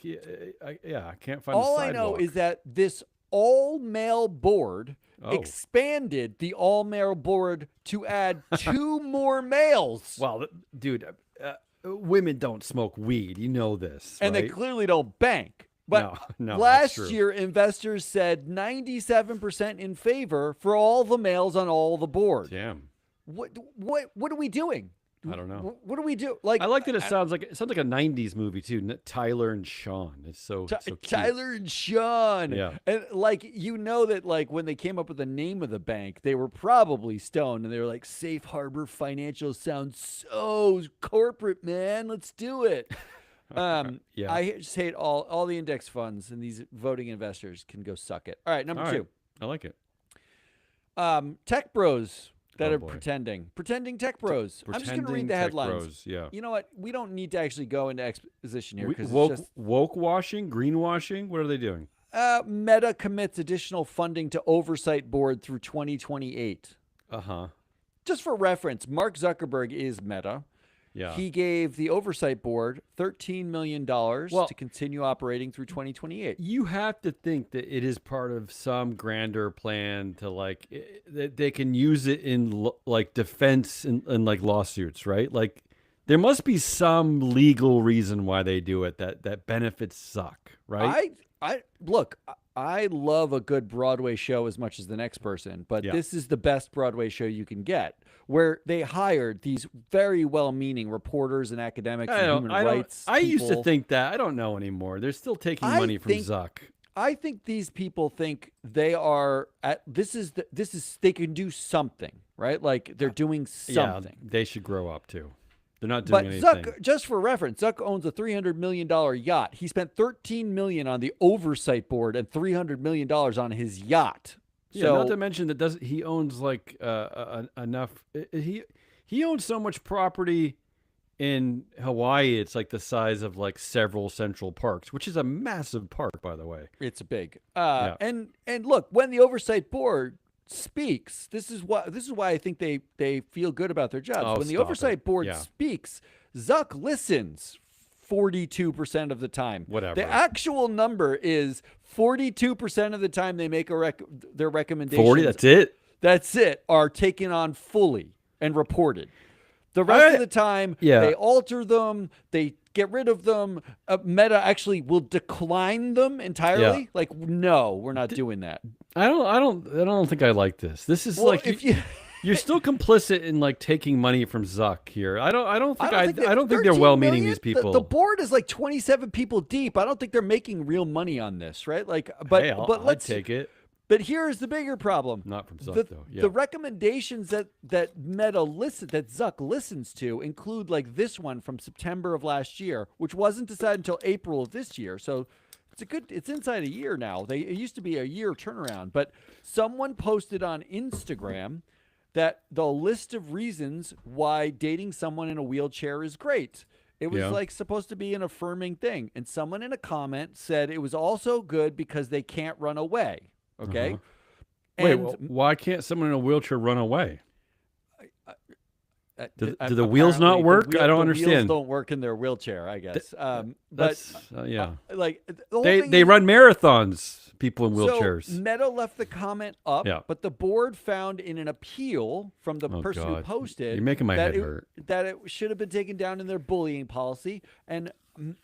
can't find. All a sidewalk. I know is that this all-male board expanded the all-male board to add 2 more males. Well, dude, women don't smoke weed. You know this, and right? they clearly don't bank. But no, last year, investors said 97% in favor for all the males on all the board. Damn. What are we doing? I don't know. What do we do? I like that it sounds like a '90s movie too. Tyler and Sean. It's so cute. Tyler and Sean. Yeah. And that when they came up with the name of the bank, they were probably stoned and they were like, Safe Harbor Financial sounds so corporate, man. Let's do it. I just hate all the index funds, and these voting investors can go suck it. All right, number 2. I like it. Tech bros that are pretending tech bros. I'm just going to read the headlines. Bros, yeah. You know what? We don't need to actually go into exposition here because woke washing, greenwashing. What are they doing? Meta commits additional funding to oversight board through 2028. Just for reference, Mark Zuckerberg is Meta. Yeah. He gave the oversight board $13 million to continue operating through 2028. You have to think that it is part of some grander plan to that they can use it in defense and like lawsuits, right? Like there must be some legal reason why they do it that benefits suck, right? I love a good Broadway show as much as the next person, but this is the best Broadway show you can get. where they hired these very well-meaning reporters and academics and human rights I used to people. think that. I don't know anymore. They're still taking money from Zuck. I think these people think they are at this is they can do something, right? Like they're doing something. Yeah, they should grow up too. They're not doing But anything. Zuck, just for reference, Zuck owns a $300 million yacht. He spent $13 million on the oversight board and $300 million on his yacht. Yeah, So not to mention that he owns like enough. He owns so much property in Hawaii. It's like the size of like several Central Parks, which is a massive park, by the way. it's big. Yeah. And look, when the oversight board speaks, this is why I think they feel good about their jobs. Oh, When the stop oversight it. board Yeah. speaks, Zuck listens 42% of the time. Whatever. The actual number is 42% of the time they make their recommendations. 40. That's it. That's it, are taken on fully and reported. The rest of the time, yeah. they alter them, they get rid of them. Meta actually will decline them entirely. Yeah. Like, no, we're not doing that. I don't think I like this. This is Well, like if you you're still complicit in like taking money from Zuck here. I don't think I don't think they're 13 well-meaning. million? These people. The board is like 27 people deep. I don't think they're making real money on this, right? Like, but Hey, but I'd let's take it. But here's the bigger problem. Not from Zuck the, though. Yeah. The recommendations that that Zuck listens to include like this one from September of last year, which wasn't decided until April of this year. So it's inside a year now. It used to be a year turnaround, but someone posted on Instagram that the list of reasons why dating someone in a wheelchair is great. It was Yeah. like supposed to be an affirming thing. And someone in a comment said it was also good because they can't run away. Okay. Wait, And why can't someone in a wheelchair run away? Do uh, the wheels not apparently work? I don't the understand. Wheels don't work in their wheelchair, I guess. But That's yeah. like the whole They thing they is- run marathons. People in wheelchairs. So Meta left the comment up, Yeah. but the board found in an appeal from the Oh, person who God. posted You're making my that head hurt. that it should have been taken down in their bullying policy. And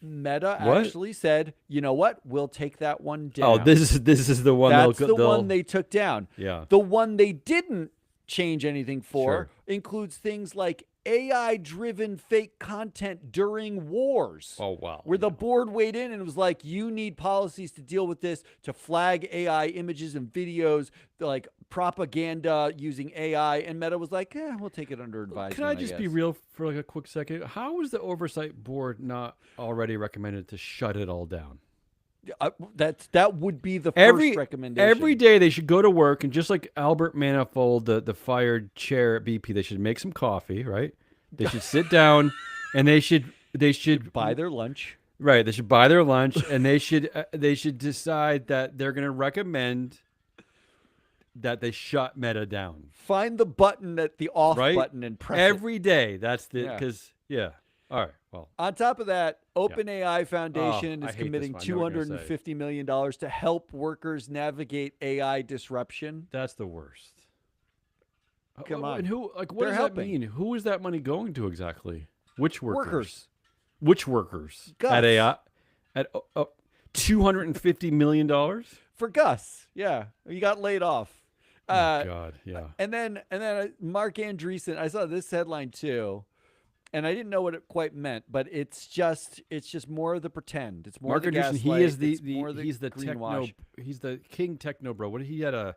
Meta What? actually said, "You know what? We'll take that one down." Oh, this is the one. That's they'll, the one they took down. Yeah. The one they didn't change anything for Sure. includes things like AI-driven fake content during wars. Oh wow. Where the board weighed in and was like, you need policies to deal with this, to flag AI images and videos, like propaganda using AI. And Meta was like, we'll take it under advisement. Can I just be guess." real for like a quick second? How is the oversight board not already recommended to shut it all down? That would be the first Every recommendation. Every day they should go to work and just like Albert Manifold, the fired chair at BP, they should make some coffee, right? They should sit down and they should buy their lunch. right. They should buy their lunch and they should decide that they're going to recommend that they shut Meta down Find the button at the off Right? button and press it. every day. That's the Yeah. because All right. Well, On top of that, OpenAI Foundation I is hate this committing one. I know what you're gonna say. $250 million to help workers navigate AI disruption. that's the worst. Come on. And who like what They're does helping. that mean? Who is that money going to exactly? Which workers? Workers. Which workers? Gus. At AI at $250 million? Oh For Gus. Yeah. He got laid off. God, yeah. And then Mark Andreessen, I saw this headline too, and I didn't know what it quite meant, but it's just more of the pretend. It's more Mark of the Andreessen, gaslight. he is It's more he's the techno greenwash. he's the king techno bro. What he had a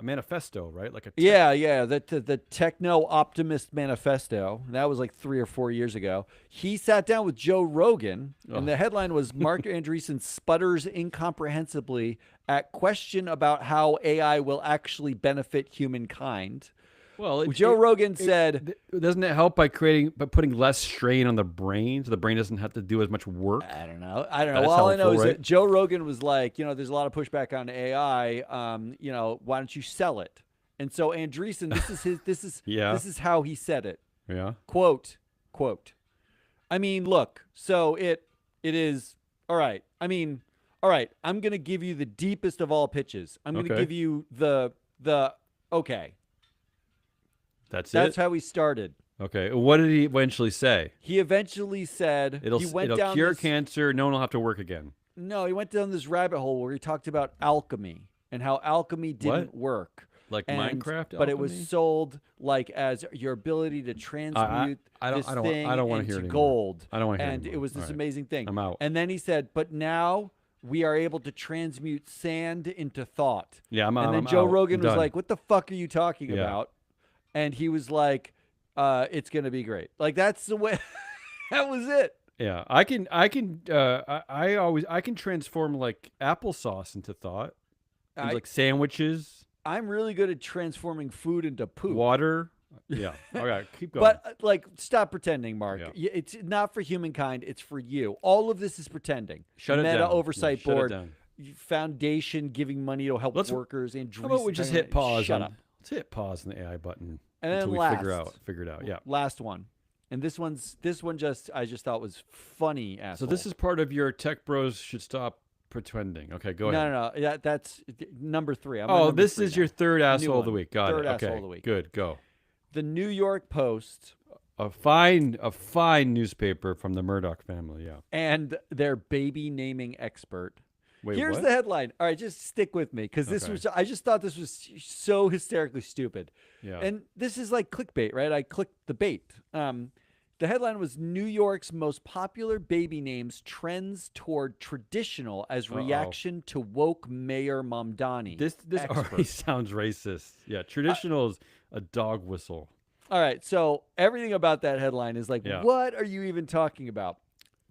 manifesto, right? Like a Yeah, the Techno Optimist Manifesto. That was like 3 or 4 years ago. He sat down with Joe Rogan, and the headline was Mark Andreessen sputters incomprehensibly at question about how AI will actually benefit humankind. Well, Joe Rogan said, doesn't it help by putting less strain on the brain, so the brain doesn't have to do as much work? I don't know. Well, That's all I know helpful, is right? that Joe Rogan was like, there's a lot of pushback on AI. Why don't you sell it? And so Andreessen, Yeah. this is how he said it. Yeah. Quote. I mean, look, so it is all right. I mean, all right, I'm going to give you the deepest of all pitches. I'm going to Okay. give you the okay. That's That's it. how he started. Okay. What did he eventually say? He eventually said he went it'll down cure this, cancer. No one will have to work again. No, he went down this rabbit hole where he talked about alchemy and how alchemy didn't work. Like and Minecraft but it was alchemy? sold like as your ability to transmute this thing I don't want to hear into anymore. gold. I don't want to hear And anymore. it was All this right. amazing thing. I'm out. And then he said, but now we are able to transmute sand into thought. Yeah, I'm out. And then I'm Joe out. Rogan I'm was done. like, what the fuck are you talking Yeah. about? And he was like, it's going to be great. Like, that's the way. That was it. Yeah, I can I can transform like applesauce into thought, and I- like sandwiches, I'm really good at transforming food into poop. water. Yeah. Okay, keep going. But like, stop pretending, Mark. Yeah. It's not for humankind. It's for you. All of this is pretending. Shut it Meta down. Oversight Yeah, shut it Board, down. foundation giving money to help Let's- workers, and How about we just hit pause? Shut on, up. Let's hit pause on the AI button And until then we figure last. it out. Yeah. Last one, and this one I just thought was funny. So Asshole. this is part of your tech bros should stop pretending. Okay, go ahead. no. Yeah, that's number 3. I'm on Oh, number this 3 is now. your third asshole of the one. week. Got Third it. asshole Okay. of the week. Good. Go. The New York Post A fine newspaper from the Murdoch family. Yeah. and their baby naming expert. Wait, Here's what? the headline. All right, just stick with me because Okay. I just thought this was so hysterically stupid. Yeah. And this is like clickbait, right? I clicked the bait. The headline was New York's most popular baby names trends toward traditional as reaction to woke Mayor Mamdani. This expert. already sounds racist. Yeah, traditional is a dog whistle. All right, so everything about that headline is like, Yeah. what are you even talking about?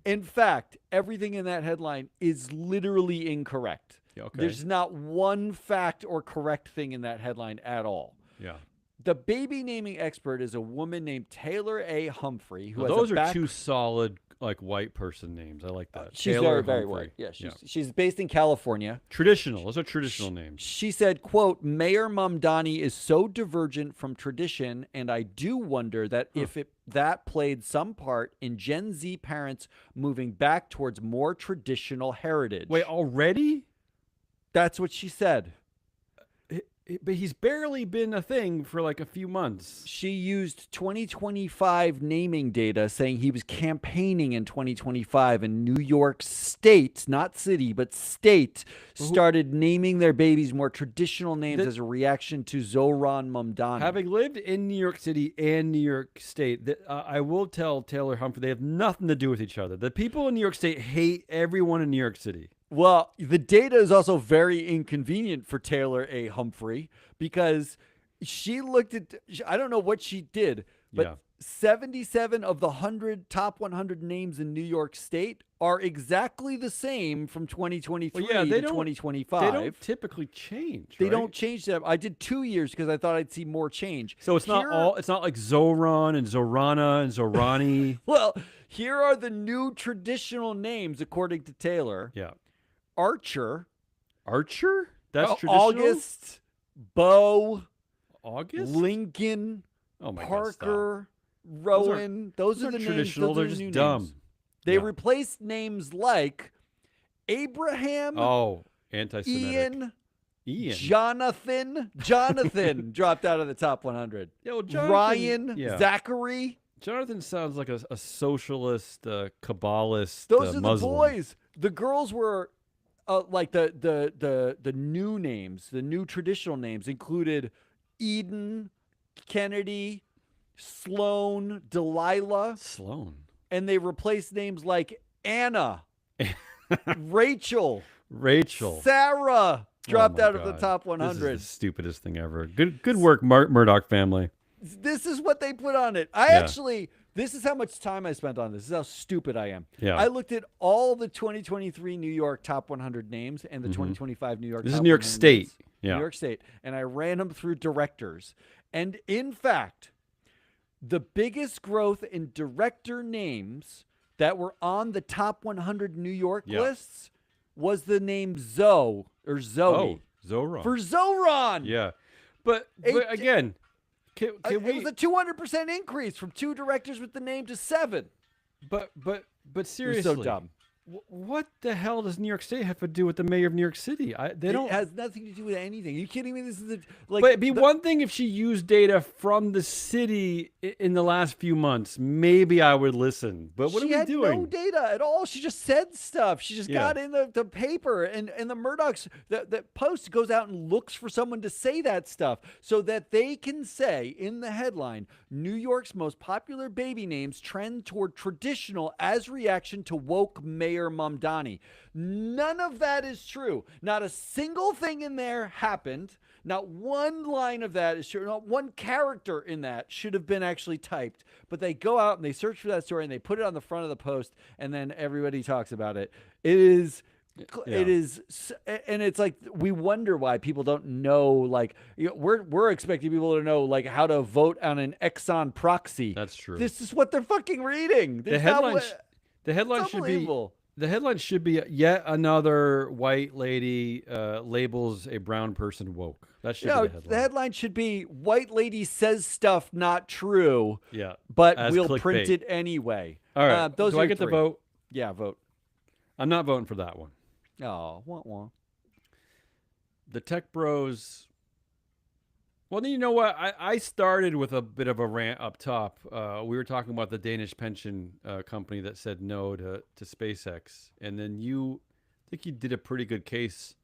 In fact, everything in that headline is literally incorrect. Yeah, okay. There's not one fact or correct thing in that headline at all. Yeah. The baby naming expert is a woman named Taylor A. Humphrey, who Well, has those a are back- two solid like white person names. I like that. She's Taylor very Humphrey. white. Yeah, she's based in California. Traditional. Those are traditional names. She said, quote, Mayor Mamdani is so divergent from tradition, and I do wonder that if that played some part in Gen Z parents moving back towards more traditional heritage. Wait, already? That's what she said. But he's barely been a thing for like a few months. She used 2025 naming data saying he was campaigning in 2025 and New York State, not city, but state, started naming their babies more traditional names as a reaction to Zohran Mamdani. Having lived in New York City and New York State, I will tell Taylor Humphrey they have nothing to do with each other. The people in New York State hate everyone in New York City. Well, the data is also very inconvenient for Taylor A. Humphrey because she looked at, I don't know what she did, but Yeah. 77 of the top 100 names in New York State are exactly the same from 2023 Well, yeah, they to don't- 2025. They don't typically change. They right? don't change them. I did 2 years because I thought I'd see more change. So it's not Here- all. It's not like Zoran and Zorana and Zorani. Well, here are the new traditional names according to Taylor. Yeah. Archer, Archer. That's traditional. August, Bo, August. Lincoln, Oh my God, Parker, stop. Rowan. Those Those are are the names. traditional. Those They're are the just new dumb. names. They Yeah. replaced names like Abraham, Oh, anti-Semitic. Ian, Jonathan dropped out of the top 100. Yo, Jonathan, Ryan, yeah. Zachary. Jonathan sounds like a socialist, Kabbalist, Those are Muslim. the boys. The girls were like the new names, the new traditional names included Eden, Kennedy, Sloan, Delilah, Sloan. and they replaced names like Anna, Rachel, Sarah dropped my out of the God. top This 100. is the stupidest thing ever. Good work, Murdoch family. This is what they put on it. This is how much time I spent on this. This is how stupid I am. Yeah. I looked at all the 2023 New York top 100 names and the 2025 New York This is top New York 100 State. names. Yeah. New York State. And I ran them through directors. And in fact, the biggest growth in director names that were on the top 100 New York Yeah. lists was the name Zoe or Zoe. Oh, Zoran. For Zoran. Yeah. But again, can It we? was a 200% increase from 2 directors with the name to 7. But It was seriously, so dumb. What the hell does New York State have to do with the mayor of New York City? They It don't. has nothing to do with anything. Are you kidding me? This is But it'd be one thing if she used data from the city in the last few months. Maybe I would listen. But what she are we had doing? no data at all. She just said stuff. She just Yeah. got in the paper, and the Murdochs, the Post goes out and looks for someone to say that stuff so that they can say in the headline, New York's most popular baby names trend toward traditional as reaction to woke Mayor Mamdani. None of that is true. Not a single thing in there happened. Not one line of that is true. Not one character in that should have been actually typed. But they go out and they search for that story and they put it on the front of the Post, and then everybody talks about it. It is. Yeah. It is, and it's like we wonder why people don't know. Like we're expecting people to know like how to vote on an Exxon proxy. That's true. This is what they're fucking reading. The headline. The headline it's should be. unbelievable. The headline should be yet another white lady labels a brown person woke. That should be the headline. The headline should be "White lady says stuff not true." Yeah, but as we'll clickbait. print it anyway. All right. Those Do are I get three. to vote? Yeah, vote. I'm not voting for that one. Oh, wah. The Tech Bros. Well, you know what? I started with a bit of a rant up top. We were talking about the Danish pension company that said no to SpaceX, and then I think you did a pretty good case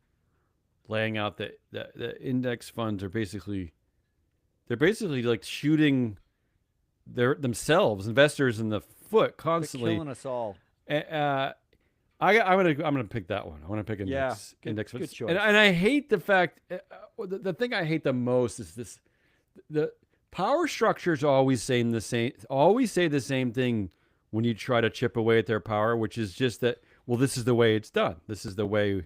laying out that the index funds are basically like shooting themselves, investors, in the foot constantly. They're killing us all. I'm gonna pick that one. I want to pick index. Index. Good choice. And I hate the fact. The thing I hate the most is this: the power structures always say the same thing when you try to chip away at their power, which is just that. Well, this is the way it's done. This is the way.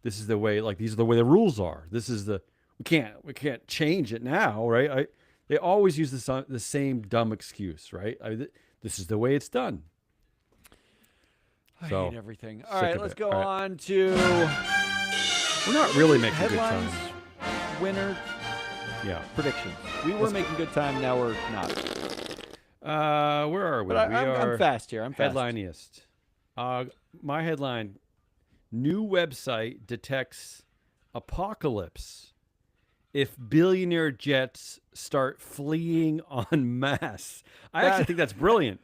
Like these are the way the rules are. We can't change it now, right? They always use the same dumb excuse, right? This is the way it's done. I So, hate everything. sick All right, of let's it. go All right. on to We're not really making good headlines. time. Winner Yeah. predictions. We were making good time. Now we're not. Where are we? But We I'm are fast here. I'm fast. headliniest. My headline: New website detects apocalypse if billionaire jets start fleeing en masse. I actually think that's brilliant.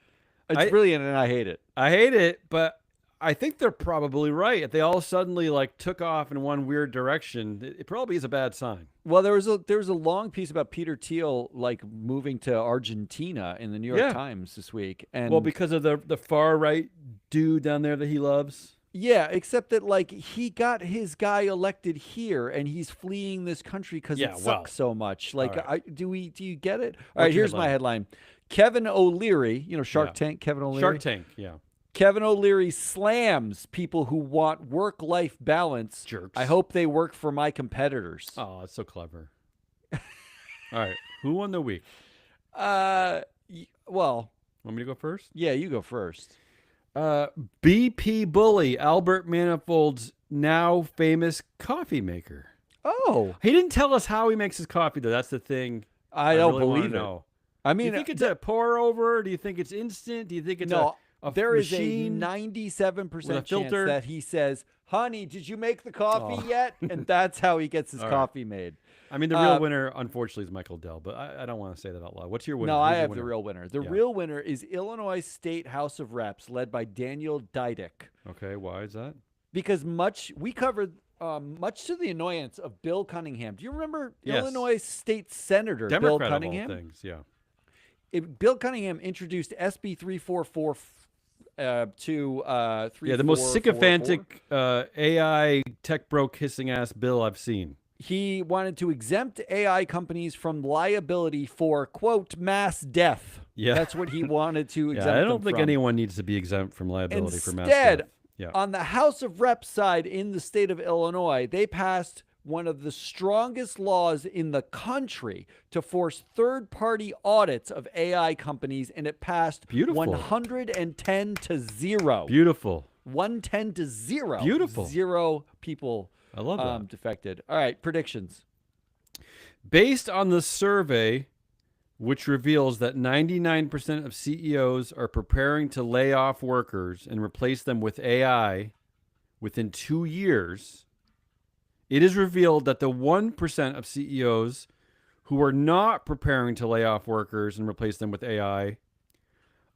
It's brilliant, and I hate it. I hate it, but I think they're probably right. If they all suddenly like took off in one weird direction, it probably is a bad sign. Well, there was a long piece about Peter Thiel like moving to Argentina in the New York Yeah. Times this week, and Well, because of the far right dude down there that he loves. yeah, except that like he got his guy elected here, and he's fleeing this country because Yeah, it sucks well, so much. Like, all do you get it? All What's right, your here's my headline: Kevin O'Leary, Shark Yeah. Tank, Kevin O'Leary. Shark Tank, yeah. Kevin O'Leary slams people who want work-life balance. Jerks. I hope they work for my competitors. Oh, it's so clever. All right. Who won the week? Well, Want me to go first? yeah, you go first. BP bully Albert Manifold's now famous coffee maker. Oh, He didn't tell us how he makes his coffee, though. That's the thing. I don't really wanna believe it. know. I Do mean, you think it's a pour over? Do you think it's instant? Do you think it's no. a There is a machine 97% with a chance filter? that he says, "Honey, did you make the coffee Oh. yet?" And that's how he gets his All right. coffee made. I mean, the real winner, unfortunately, is Michael Dell, but I don't want to say that out loud. What's your winner? No, Who's I your have the winner? real winner. The Yeah. real winner is Illinois State House of Reps, led by Daniel Didick. Okay, why is that? Because we covered much to the annoyance of Bill Cunningham. Do you remember Yes. Illinois State Senator Bill Democrat of all Cunningham? things, yeah. Bill Cunningham introduced SB 344 to 34444. Yeah, the most sycophantic AI tech bro kissing ass bill I've seen. He wanted to exempt AI companies from liability for, quote, mass death. Yeah. That's what he wanted to exempt Yeah, I don't them think from. anyone needs to be exempt from liability for mass Instead, death. Yeah. on the House of Reps side in the state of Illinois, they passed one of the strongest laws in the country to force third-party audits of AI companies, and it passed Beautiful. 110 to 0. Beautiful. 110 to 0. Beautiful. 0 people I love that. defected. All right, predictions. Based on the survey, which reveals that 99% of CEOs are preparing to lay off workers and replace them with AI within 2 years, it is revealed that the 1% of CEOs who are not preparing to lay off workers and replace them with AI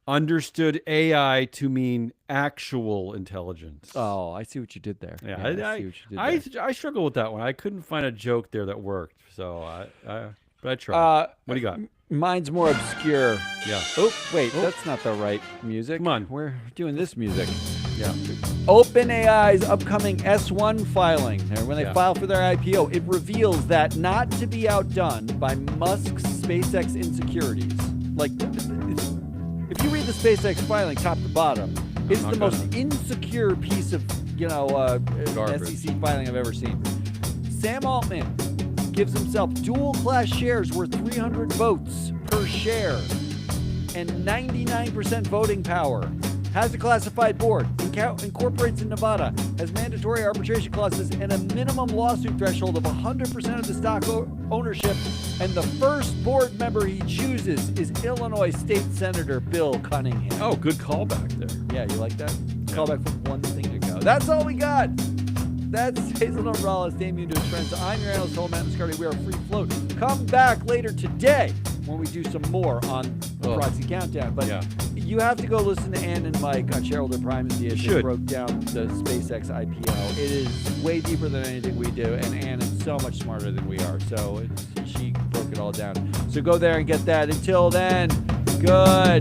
understood AI to mean actual intelligence. Oh, I see what you did there. Yeah, I see what you did there. I struggle with that one. I couldn't find a joke there that worked, so but I tried. What do you got? Mine's more obscure. Yeah. Oh, wait, that's not the right music. Come on. We're doing this music. Yeah. OpenAI's upcoming S1 filing, and when they Yeah. file for their IPO, it reveals that not to be outdone by Musk's SpaceX insecurities. Like, if you read the SpaceX filing top to bottom, it's not the most gonna. insecure piece of, Garbage. SEC filing I've ever seen. Sam Altman gives himself dual class shares worth 300 votes per share and 99% voting power. Has a classified board, incorporates in Nevada, has mandatory arbitration clauses, and a minimum lawsuit threshold of 100% of the stock ownership. And the first board member he chooses is Illinois State Senator Bill Cunningham. Oh, good callback there. Yeah, you like that? Callback from 1 thing ago. That's all we got. That's Hazel Morales, Damien to his friends. I'm your analyst, Matt Mascardi. We are Free Float. Come back later today when we do some more on the Proxy Countdown. But Yeah. you have to go listen to Ann and Mike on Shareholder Primacy as they should. broke down the SpaceX IPO. It is way deeper than anything we do, and Ann is so much smarter than we are. So she broke it all down. So go there and get that. Until then, goodbye.